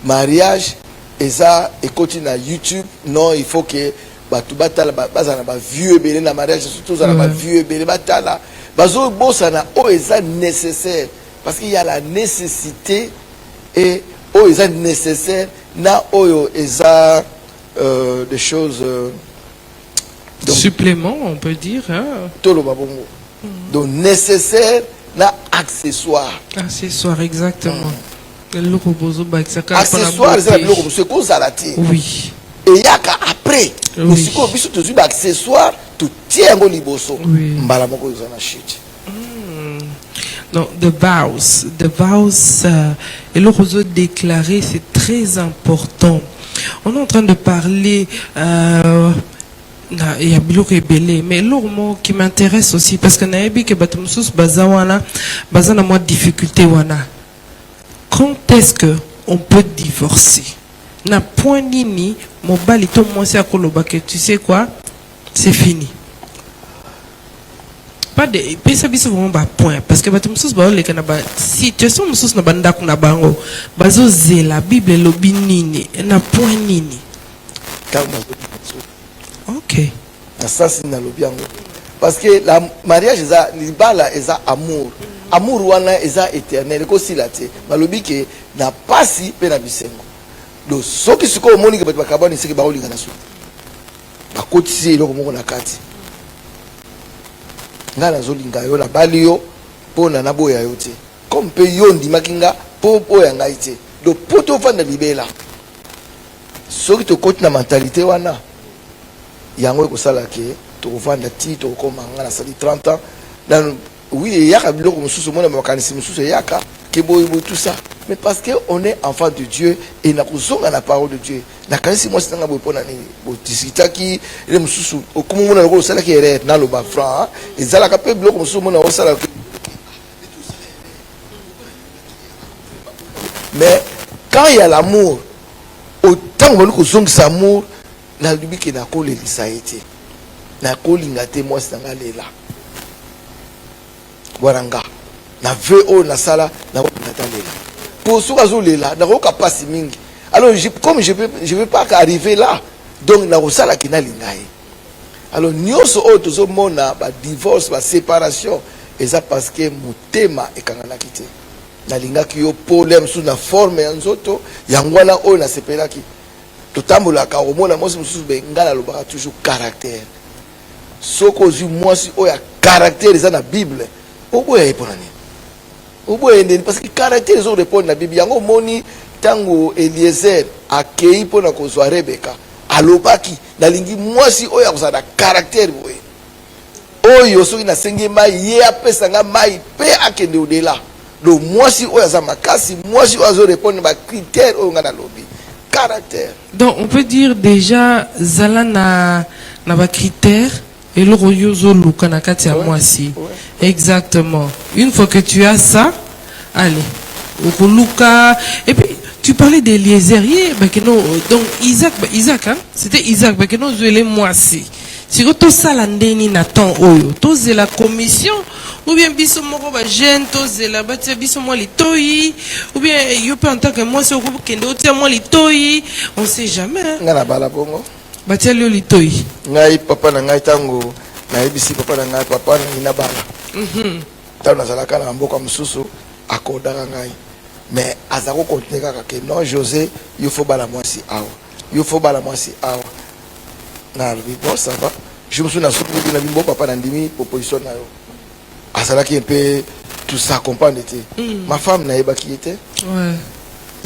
mariage eza ekoti na YouTube, non, il faut que batu batala bazana ba vieux belé na mariage surtout za ba vieux belé batala bazo bosana o eza nécessaire parce qu'il y a la nécessité et o eza nécessaire na oyo eza des choses supplément on peut dire hein tolo babongo donc nécessaire na accessoire exactement le robozo ba accessoire c'est le robozo c'est cause à la tie oui. Et yaka après mais si ko biso toujours accessoire tout tient au liboso mbala moko yozana shit. Non, the vows et le réseau déclaré c'est très important on est en train de parler il y a beaucoup de belé, mais l'autre mot qui m'intéresse aussi, parce que naebi que batumsus bazawana, bazana moi difficulté wana. Quand est-ce que on peut divorcer? Na point nini, mon balito moi c'est à Kolobake, tu sais quoi? C'est fini. Pas de, puis ça bise vraiment bas point, parce que batumsus ba le kanaba situation musus na banda kuna bango, bazo zela Bible lobi nini, na point nini. Ok. Ça c'est dans le bien. Parce que le mariage est amour. Amour wana est éternel. Comme si la té. Malobi que na pasi pe na bisengo. Donc ceux qui se ko moni que ba kabani c'est que ba olinga na so. Ba kotisi eloko moko na kati. Ngala zolinga yo na bali yo pona na boya yo te. Comme pe yo ndimakinga po ya ngai te. Donc poto fanda libela. Ceux qui te coach na mentalité wana yango ko sala ke to vanda ti to ko mangana sali 30 ans dans oui yaka biloko mususu mona makanisi mususu yaka ke boy tout ça, mais parce que on est enfant de Dieu et na kozonga na parole de Dieu na kanisi moi sitanga boy pona ni bo disitaki le mususu okumu mona ko sala ke erreur na lo ba franc ezala ka pe biloko mususu mona ko sala. Mais quand il y a l'amour, autant que nous sommes amour, na lubi ke na ko le lisaité na ko lingate moi sanga lela waranga na ve o na sala na ko lela pour soka zo lela na ko kapasi mingi. Alors comme je vais pas arriver là, donc na ko sala ki na lingaye. Alors nyoso o tozo mona ba divorce ba séparation et ça parce que mutema ekangana kité na lingaki yo problème sous na forme ya nzoto yangwana o na sepelaki. Totambola ka omona mosi mususu be ngala lobaka toujours caractère. Soko zu mosi o ya caractère za na Bible. Oboye eponani. Oboye ndeni parce que caractère zo répondre na Bible yango moni tango Eliezer akei pona kozwa Rebeka. Alobaki na lingi mosi o ya kozala caractère boye. Oyo soki na senge mai ye apesa nga mai pe akende odela. Do mosi o ya za makasi, mosi o zo répondre ba critère o ngana lobi. Caractère. Donc on peut dire déjà zala na ba critère et le royozo luka kati à moi si. Exactement. Une fois que tu as ça, allez. Au luka et puis tu parlais d'Eliezer donc Isaac hein, c'était Isaac parce que nous les moi si. Si tout ça l'andeni Nathan oyo, tout c'est la commission ou bien biso moko ba jeune tout c'est la batia biso moi les toi ou bien yo peut en tant que moi c'est au groupe kendo tia moi les toi, on sait jamais. Ngana bala bongo. Batia le les toi. Ngai papa na ngai tango na ebisi papa na ngai papa na ina bala. Tango na zalaka na mboka mususu akodaka ngai. Mais azako continuer kaka que non José, il faut bala moi si awa. Il faut bala moi si awa. Na bon ça va. Je me souviens de la bimbo papa nandimi proposition na yo. Azalaki un peu tout ça comprendre était. Ma femme na eba qui était. Ouais.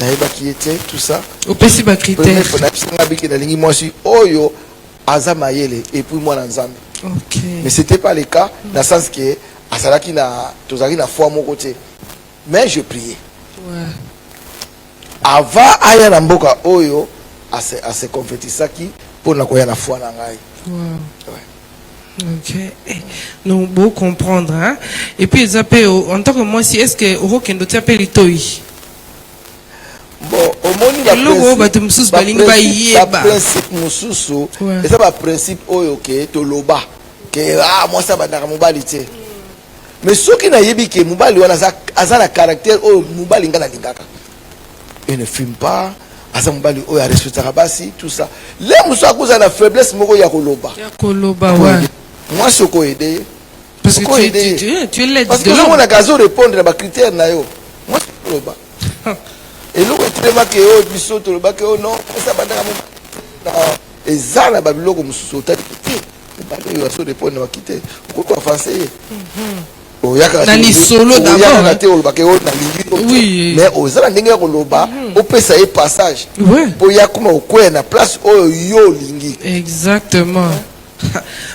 Na eba qui était tout ça. Au petit ba critère. Na biki na lingi moi si oyo azama yele et puis moi na nzambe. OK. Mais c'était pas le cas dans le sens que azalaki na tozaki na foi mon côté. Mais je priais. Ouais. Avant aya na mboka oyo a se convertisaki pour na koya na foi na ngai. Wow. Ouais. Ok. Donc, beau comprendre. Hein? Et puis, en tant que moi, si est-ce que Oro Kendo t'appelle Litoi? Bon, au monde, principe mususu, et ça va principe oyo ke to loba que moi ça va dans mobilité. Mais ce qui n'a yebi que mobali wana azana caractère oyo mobali ngana lingaka. Il ne fume pas. Asa mobali oyo respectera basi tout ça. Les musu akoza na faiblesse moko ya koloba. Ya koloba ouais. Moi ce ko aider. Parce que tu es l'aide parce de que l'homme. on a gazo répondre à ba critère na yo. Moi c'est koloba. Et l'autre est tellement que oh biso to loba que oh non, ça va dans et ça na ba biloko mususu otali kité. Ba yo gazo répondre à ba critère. Pourquoi avancer? Nani solo d'abord. Oui. Mais aux ala ndenge koloba, au pesa e passage. Ouais. Pour ya kuma okwe na place oyo yo lingi. Exactement.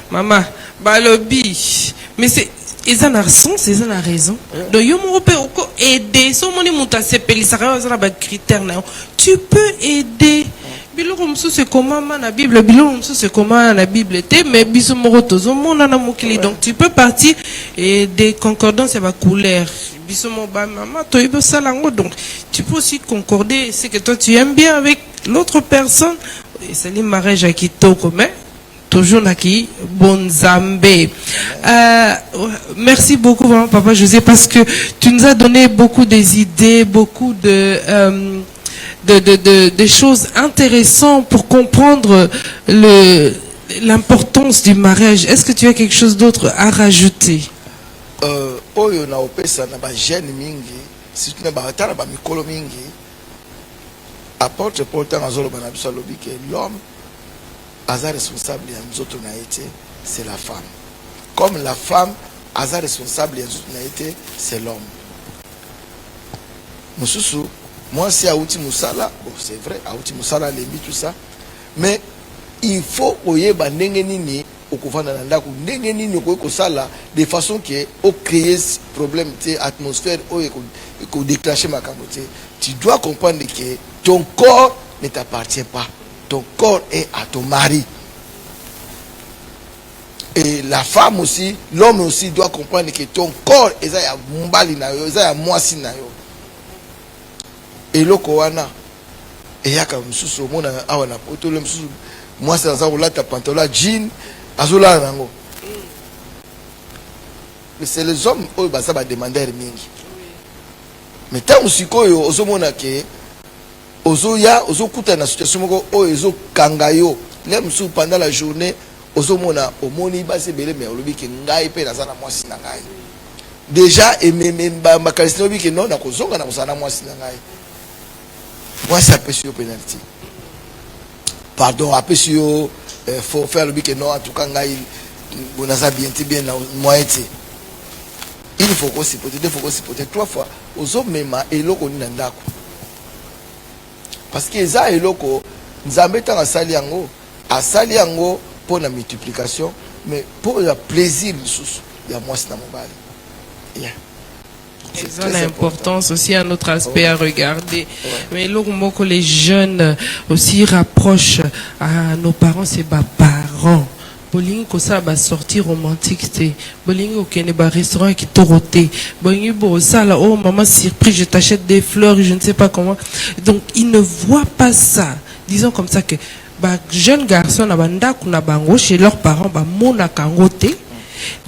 Maman, balobi. Mais c'est ils en ont sens, ils en ont raison. Donc yo mo peut aider, so moni muta sepeli ça ba critère na. Tu peux aider. biloko mosusu c'est comment na Bible, biloko mosusu c'est comment na Bible te, mais biso moko tozomona na mokili. Donc tu peux partir et des concordances va couleur. Biso mo ba mama toyebo salango, donc tu peux aussi concorder c'est que toi tu aimes bien avec l'autre personne. Et c'est le mariage à kitoko, mais toujours naki bonzambe. Merci beaucoup vraiment papa José, parce que tu nous as donné beaucoup des idées, beaucoup de choses intéressantes pour comprendre l'importance du mariage. Est-ce que tu as quelque chose d'autre à rajouter? Oyo na opesa na ba jeune mingi, surtout na ba tala ba mikolo mingi, apporte pourtant azolo bana biso lobi que l'homme asa responsable ya nzoto na été, c'est la femme. Comme la femme asa responsable ya nzoto na été, c'est l'homme. Mususu, moi c'est Aouti Moussala, bon c'est vrai, Aouti Moussala lembi tout ça, mais il faut oyeba ndenge nini okuvanda na ndako, ndenge nini okoki sala de façon que o créer problème te atmosphère o ko déclencher makambo te. Tu dois comprendre que ton corps ne t'appartient pas. Ton corps est à ton mari. Et la femme aussi, l'homme aussi doit comprendre que ton corps est à mbali na yo, est à mwasi na yo. Et loko wana et yaka msusu mona awana poto le msusu moi c'est dans un pantalon jean azola nango. Mais c'est les hommes qui va demander mingi. Mais tant usikoyo ozomona ke ozoya ozokuta na situation moko o ezo kangayo le msu pendant la journée ozomona omoni base belé mais olobi ke ngai pe nazana mwasi na ngai. Déjà et même ba kalistino bi ke non na kozonga na kozana mwasi na ngai. Moi ça peut sur penalty. Pardon, après si faut faire le but que non, en tout cas, on a bien moi été. Il faut qu'on s'y peut-être, il faut qu'on s'y peut-être 3 fois. Aux hommes même, et l'eau ni n'andako. Parce que ça et l'eau, nous avons à saliango pour la multiplication, mais pour le plaisir, il y a moi c'est dans mon bal. Yeah. Ils ont l'importance aussi un autre aspect à regarder. Mais lorsque que les jeunes aussi rapprochent à nos parents, c'est bas parents. Bolingi ko ça va sortir romantique té. Bolingi au kene ba restaurant qui toroté. Bolingi bo ça là oh maman surprise je t'achète des fleurs je ne sais pas comment. Donc ils ne voient pas ça. Disons comme ça que ba jeune garçon na banda kuna bango chez leurs parents ba mona kangoté.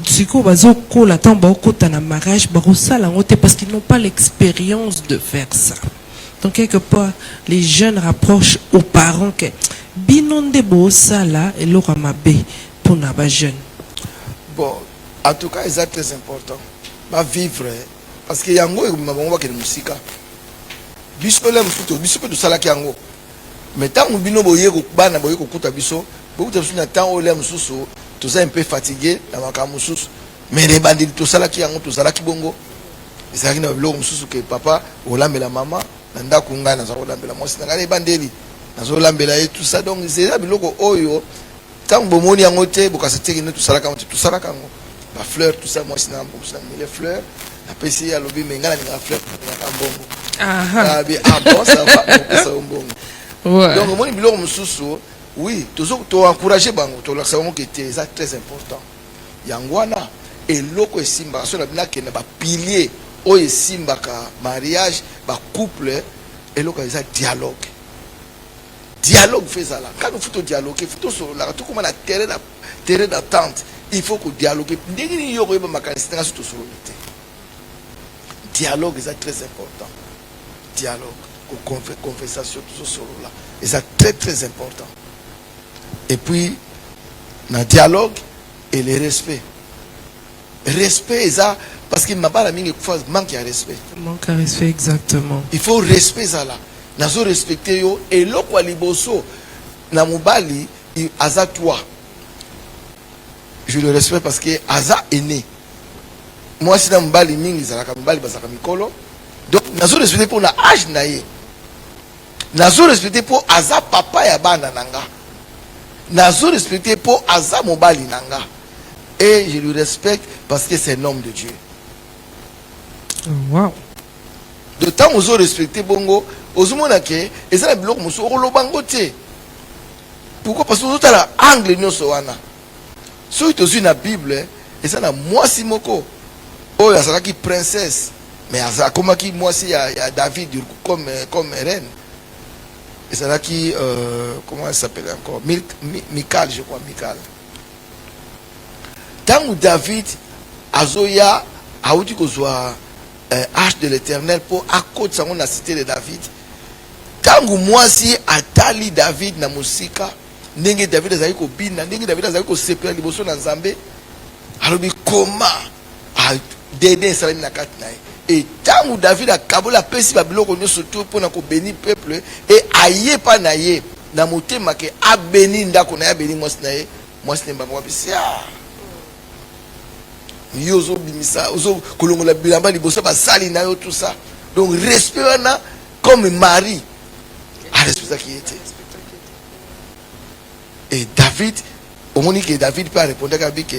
Siko bazo ko la tamba okota na mariage ba rosala ngote parce qu'ils n'ont pas l'expérience de faire ça. Donc quelque part les jeunes rapprochent aux parents que binonde bo sala et lora mabe pour na ba jeune. Bon, en tout cas c'est très important. Ba vivre parce que yango e mabongo ke musika. Biso le mfuto biso pe to sala ki yango. Mais tant bino boye ko bana boye ko kuta biso, boye ko na tant o le msusu tout ça un peu fatigué dans ma camusous mais les bandits tout ça là qui ont tout ça là qui bongo et ça qui n'a pas mususu que papa olambe la maman nanda kunga na olambe la moi c'est les bandeli na olambe la et tout ça donc c'est ça biloko oyo tant bomoni yango te bokasete ki tout ça là tout ça là kango ba fleur tout ça moi c'est na les fleurs après si ya lobi menga na fleur na bongo ah bon ça va ça bongo ouais donc moi biloko mususu. Oui, toujours encourager bango, to l'accès que c'est très important. Yangwana et loko simba so na bina ke na ba pilier o simba ka mariage ba couple et loko ça dialogue. Dialogue fait ça là. Quand il faut dialoguer, il faut sur la tout comme la terrain d'attente, il faut que dialoguer. Ndenge yo ko ba makanisi nga surtout sur le dialogue est très important. Dialogue, conversation tout sur là. Et c'est très très important. Et puis, dans le dialogue et le respect. Respect, ça, parce qu'il m'a pas la mingi manque de respect. Manque de respect, exactement. Il faut respect ça là. Nous devons respecter yo. Et là, quoi, liboso, na mubali, il aza toi. Je le respecte parce que aza est né. Moi, si na mubali mingi, zalaka mubali, bazaka mikolo. Donc, nous devons respecter pour na âge naye. Nous devons respecter pour aza papa ya bana nanga. Nazo respecté pour Aza Mobali Nanga. Et je le respecte parce que c'est un homme de Dieu. Wow. De temps où je respecté Bongo, aux Monake, et ça le bloc Mousso, Bangote. Pourquoi? Parce que nous avons l'angle de Soana. Si tu as la Bible, et ça, moi, si moko. Oh, il y a qui princesse. Mais il y a comment qui, moi, si, il y a David comme reine. Et ça, qui, comment elle s'appelle encore? Michal, je crois, Michal. Tant que David, Azoya, a dit que soit arche de l'éternel pour à côté de la cité de David. Tant que moi, si, Atali David, na musika, Nenge David a ko bina, Nenge David a ko sepela liboso na Nzambe. Alors, comment Dédé Salam na katnaï. Et tant que David a kabola pesi babilo ko surtout pour na ko bénir peuple et aye pa na ye na motema ke a béni ndako na ya béni mwasi na ye mwasi ne bango bisia. Yozo bimisa ozo kolongola bilamba liboso ba sali na yo tout ça. Donc respect wana comme mari a respecté qui était. Et David, au moment que David peut répondre à que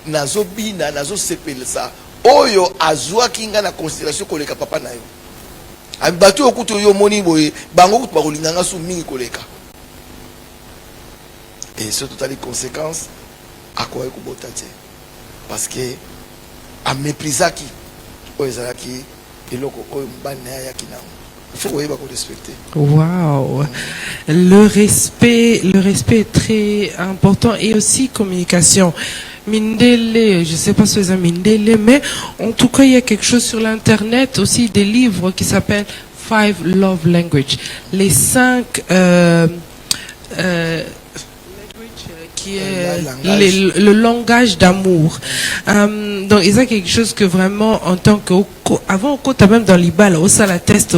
nazo bina nazo sepel ça. Oyo azwa kinga na considération koleka papa na yo. Abatu okuto yo moni boye bango kutu bakolinganga su mingi koleka. Et ce total les conséquences à quoi ko botate. Parce que a méprisa qui oyo zalaki eloko oyo mbana ya kinango. Il faut oyo ba ko respecter. Wow. Le respect est très important et aussi communication. Mindele, je ne sais pas si c'est Mindele, mais en tout cas, il y a quelque chose sur l'internet, aussi des livres qui s'appellent 5 Love Language. Les 5 qui est le langage d'amour. Donc, il y a quelque chose que vraiment, en tant que, avant, quand tu même dans l'Ibal, au la test,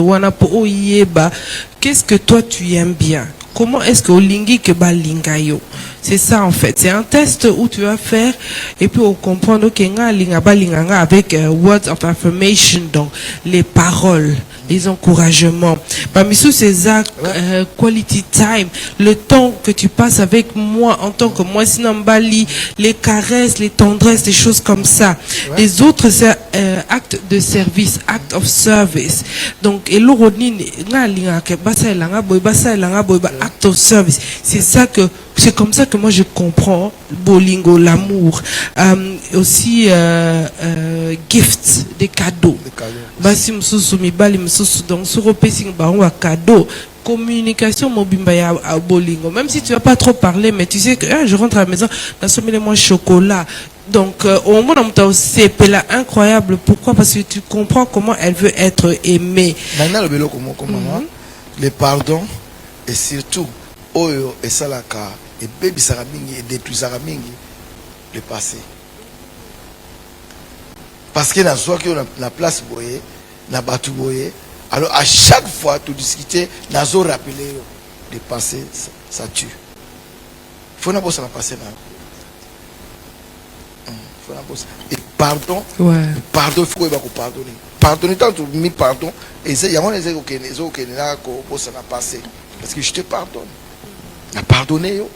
qu'est-ce que toi tu aimes bien? Comment est-ce que Olingi que Balingayo? C'est ça en fait. C'est un test où tu vas faire et puis on comprend que avec words of affirmation, donc les paroles, les encouragements. Parmi tous ces actes, quality time, le temps que tu passes avec moi en tant que moi, sinon Bali, les caresses, les tendresses, des choses comme ça. Ouais. Les autres, c'est actes de service, act of service. Donc, et act of service. C'est ça que, c'est comme ça que moi je comprends Bolingo, l'amour. Aussi, gifts, des cadeaux. Basi msusu mibali msusu donc sur pacing baron cadeau. Communication mobimba ya Bolingo. Même si tu vas pas trop parler, mais tu sais que je rentre à la maison, dans ce moment chocolat. Donc au moment où c'est incroyable. Pourquoi? Parce que tu comprends comment elle veut être aimée. Le pardon et surtout oyo et salaka et baby saramingi et détruit saramingi le passé. Parce que dans la place boye, na batu boye, alors à chaque fois tu discuter, nazo rappeler le passé, ça tue. Faut n'a pas ça passer là. Faut n'a pas. Et pardon, ouais. Pardon, il faut pas pardonner. Pardonner tant tu mis pardon et c'est y a des gens qui n'a pas ça n'a passé parce que je te pardonne. Na pardonné yo.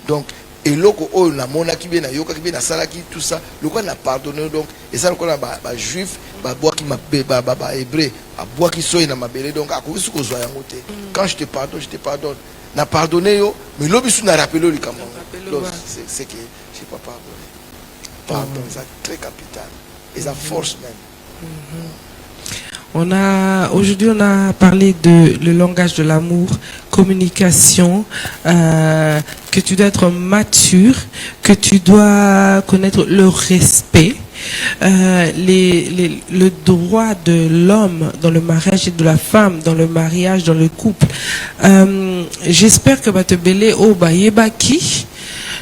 Donc et loko o na mona ki na yoka ki na sala ki tout ça le quoi n'a pardonné donc et ça le quoi ba juif ba bois qui m'a ba hébreu ba bois qui soy na mabele donc a ko suko zo yango te. Quand je te pardonne na pardonné yo mais lobisu na rappelé le kamon donc c'est que j'ai pas pardonné. Pardon c'est très capital et ça force même. Aujourd'hui on a parlé de le langage de l'amour, communication, que tu dois être mature, que tu dois connaître le respect, le droit de l'homme dans le mariage et de la femme dans le mariage, dans le couple. J'espère que Batebele Obayebaki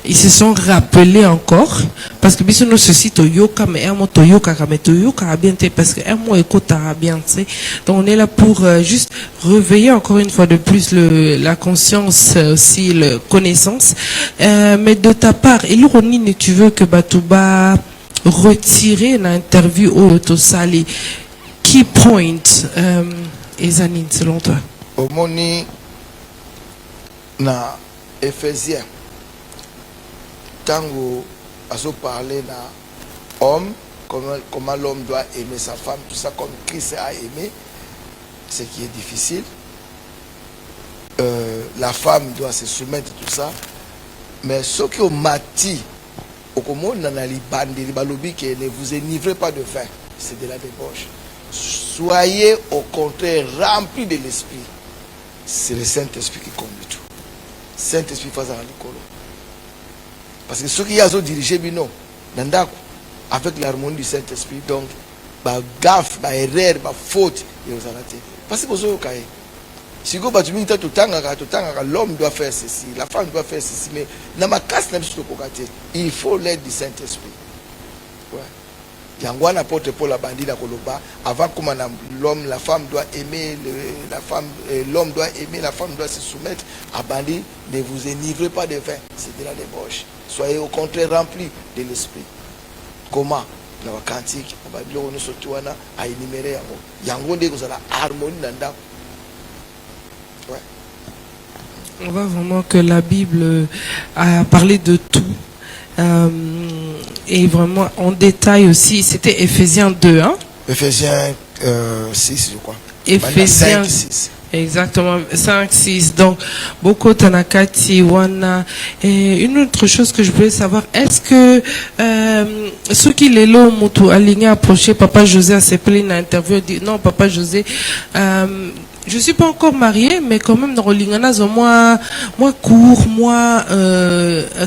ils se sont rappelés encore parce que bisous ce site Toyoka mais un mot Toyoka mais Toyoka bien parce que un mot écoute bien donc on est là pour juste réveiller encore une fois de plus la conscience aussi la connaissance mais de ta part et l'ironie tu veux que Batouba retirer l'interview au Tosali key point Ezanine selon toi au moni na Éphésiens Tango a parlé na homme, comment l'homme doit aimer sa femme, tout ça comme Christ a aimé, ce qui est difficile. la femme doit se soumettre tout ça, mais ce qui ont mati au commun dans les bandes ne vous enivrez pas de vin, c'est de la débauche. Soyez au contraire remplis de l'esprit. C'est le Saint-Esprit qui conduit tout. Saint-Esprit face à l'école. Parce que ceux qui ont dirigé bino avec l'harmonie du Saint-Esprit, donc gaffe, erreur, faute, et vous arrêtez. Parce que vous avez si vous avez l'homme doit faire ceci, la femme doit faire ceci, mais il faut l'aide du Saint-Esprit. Ouais. Yangwa n'apporte pas la bandit à Koloba. Avant comment l'homme, la femme doit aimer, l'homme doit aimer, la femme doit se soumettre à bandit. Ne vous enivrez pas de vin, c'est de la débauche. Soyez au contraire remplis de l'esprit. Comment? Dans la cantique, on va à énumérer. Yango de vous avez la harmonie dans. Ouais. On voit vraiment que la Bible a parlé de tout. Et vraiment en détail aussi, c'était Éphésiens 2, hein? Éphésiens 6, je crois. Éphésiens 5, 6. Exactement, 5, 6. Donc, beaucoup Tanakati, Wana. Et une autre chose que je voulais savoir, est-ce que ceux qui les l'ont mutu aligné approché Papa José a s'appelé une interview, dit non, Papa José, je suis pas encore mariée, mais quand même dans l'Ingana, moi cours, moi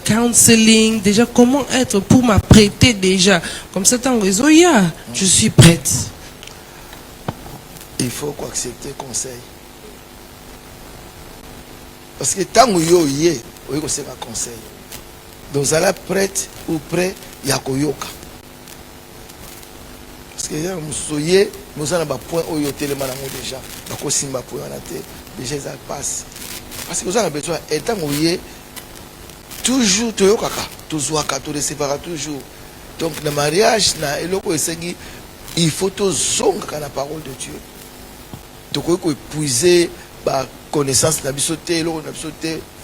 counseling, déjà comment être pour m'apprêter déjà, comme ça tant réseau, je suis prête. Il faut accepter le conseil. Parce que tant que vous y vous avez un conseil. Donc vous allez prête ou prêt, il y a koyoka. Parce que vous avez un point où vous avez déjà. Déjà ça passe. Parce que vous avez besoin, et tant que vous y toujours toujours toujours. Donc le mariage, il faut toujours la parole de Dieu. Donc il faut épuiser la connaissance de la bisoté, la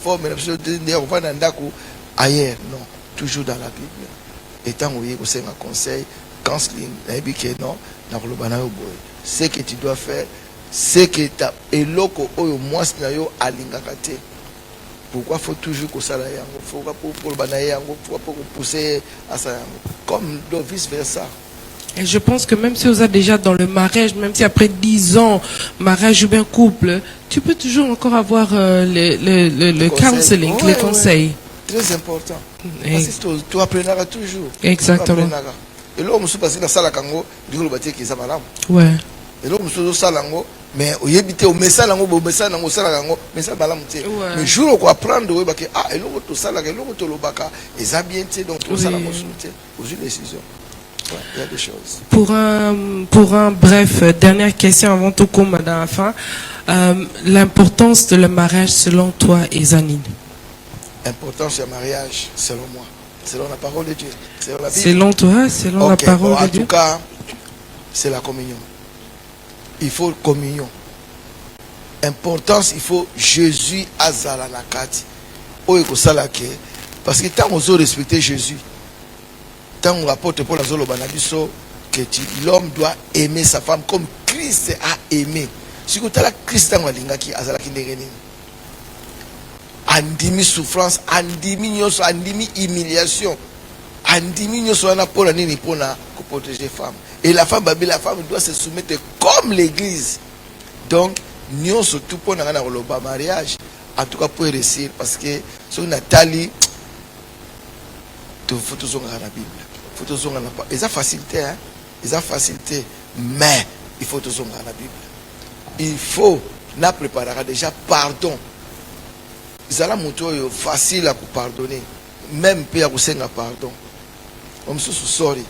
forme, ailleurs. Non, toujours dans la Bible. Et tant que vous avez un conseil, counseling, non, ce que tu dois faire, c'est que tu as un loco ou moins à l'ingakate. Pourquoi faut toujours que ça aille? Pourquoi pour pousser à ça? Comme vice versa. Et je pense que même si vous êtes déjà dans le mariage, même si après 10 ans, mariage ou bien couple, tu peux toujours encore avoir le counseling, les conseils. Très important. Parce que tu apprendras toujours. Exactement. Et là, on se passe dans la salle Kango, du coup, le bâtiment qui est malade. Ouais. Et là, on se passe dans la salle mais au yébité, au message, au message, au salle mais ça malade. Mais jour où on apprend de et là, on salle et là, on le baka, et ça bien, donc, on salle aux une décision. Ouais, il y a des choses. Pour un bref, dernière question avant tout comme à la fin, l'importance de le mariage selon toi et Zanine. L'importance du mariage selon moi, selon la parole de Dieu, selon la Bible. Selon toi, selon la parole de Dieu. En tout cas, c'est la communion. Il faut communion. Importance, il faut Jésus azala nakati. Oyo salake parce que tant on respecter Jésus, tant on rapporte pour la zolo banabiso que l'homme doit aimer sa femme comme Christ a aimé. Si vous avez Christ dans l'ingaki azala kindegeni. Andimi souffrance, andimi humiliation, andimi nyoso na pour nini pour protéger femme. Et la femme doit se soumettre comme l'église. Donc nous surtout pour le mariage, en tout cas pour réussir, parce que sur Nathalie, il faut toujours la Bible. Il faut toujours la Bible. Ils ont facilité, hein? Ils ont facilité, mais il faut toujours la Bible. Il faut la préparer déjà pardon. Ils ont montré facile à pardonner, même pas à vous pardon. On me dit sorry.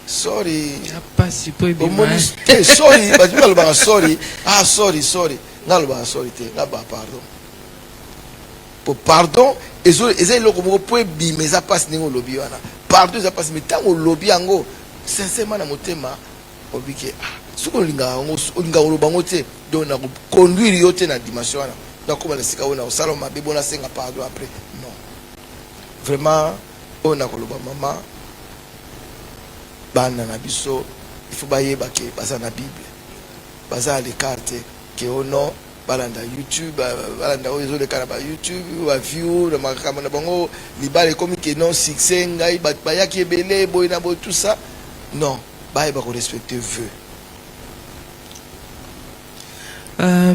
Sorry. Pas si peu bien. Sorry, bah tu vas sorry. Ah sorry. N'a le sorry te, n'a pas pardon. Pour pardon, ils ont le comme point bi mais ça passe n'importe lobby wana. Pardon ça passe mais tant au lobby ango, sincèrement na motema, obike ah. Ce qu'on linga au bango te, donc na conduire yote na dimension wana. Donc comme le sika wana au salon ma bébé na senga pardon après. Non. Vraiment, on a koloba maman. Bana na biso il faut baye bake baza na Bible baza les cartes que ono balanda YouTube balanda oyo ezoleka na ba YouTube ba view na makambo na bango libala ekomi ke non succès ngai bayaki ebele boy na boy tout ça non ba ko respecter vœu.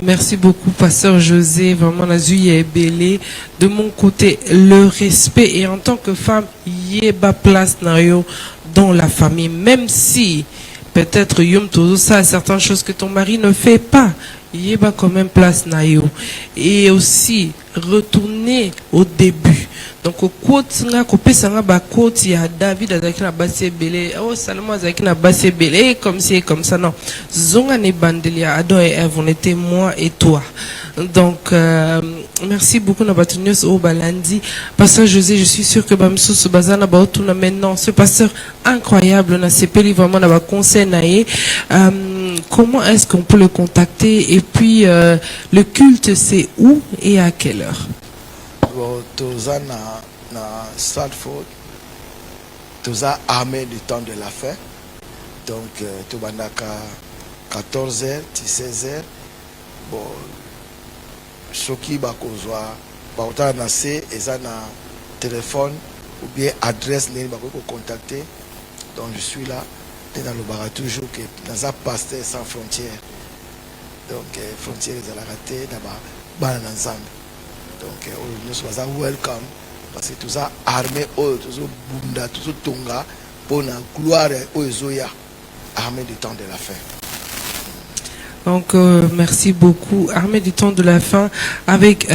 Merci beaucoup, Pasteur José. Vraiment, Nazu est belé. De mon côté, le respect. Et en tant que femme, y a place dans la famille. Même si, peut-être, yom todo ça, certaines choses que ton mari ne fait pas, y a quand même place nayo. Et aussi, retourner au début. Donc, au quote, nga kopesa nga ba quote ya David azaki na basi belé. Oh, Salomon azaki na basi belé comme si comme ça non. Zonga ne bandelia Adam et Ève, on était moi et toi. Donc, merci beaucoup na batunios au balandi. Pasteur José, je suis sûr que bamsou se bazana ba otuna maintenant. Ce pasteur incroyable na sepeli vraiment na ba conseil naé. Comment est-ce qu'on peut le contacter et puis le culte c'est où et à quelle heure? Toza na Stratford, toza armé du temps de la fin. Donc, tout bandaka 14h, 16h. Bon, Soki bakozwa, baota na se, eza na téléphone ou bien adresse n'est pas contacter. Donc, je suis là. Dans le bar toujours que dans un pasteur sans frontières. Donc, frontières ils ont raté dans le ensemble. Donc, nous sommes welcome parce que tout ça armé, tout ça bunda, tout ça tonga pour la gloire aux Zoya, armée du temps de la fin. Donc, merci beaucoup. Armée du temps de la fin avec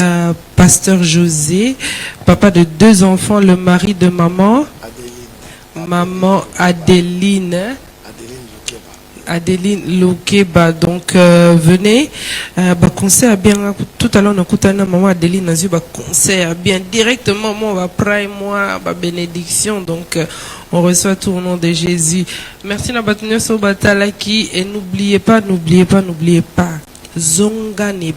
Pasteur José, papa de 2 enfants, le mari de maman, maman Adeline. Adeline Lokeba. Donc, venez. Conseil bien. Tout à l'heure, on a écouté maman Adeline Nazu. Conseil bien. Directement, moi, on va prendre moi, bénédiction. Donc, on reçoit tout au nom de Jésus. Merci, Nabatunyo Sobatalaki. Et n'oubliez pas. Zonga ne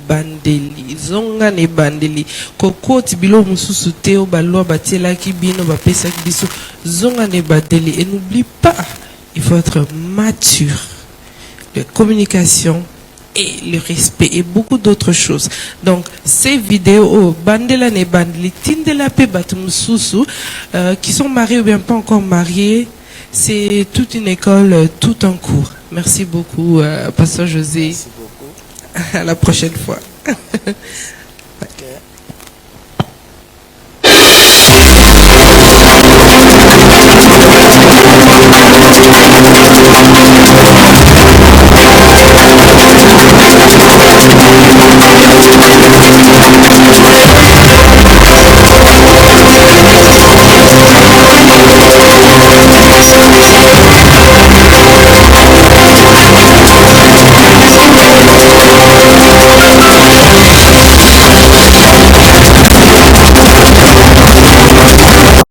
bandeli. Koko tibilo mususu teo balwa batela ki bino bapesa ki biso. Zonga ne bandeli. Et n'oublie pas, il faut être mature. La communication et le respect et beaucoup d'autres choses. Donc, ces vidéos, bandela ne bandeli, tindela pe batumususu, qui sont mariés ou bien pas encore mariés, c'est toute une école, tout un cours. Merci beaucoup, Pasteur José. Merci beaucoup. À la prochaine fois.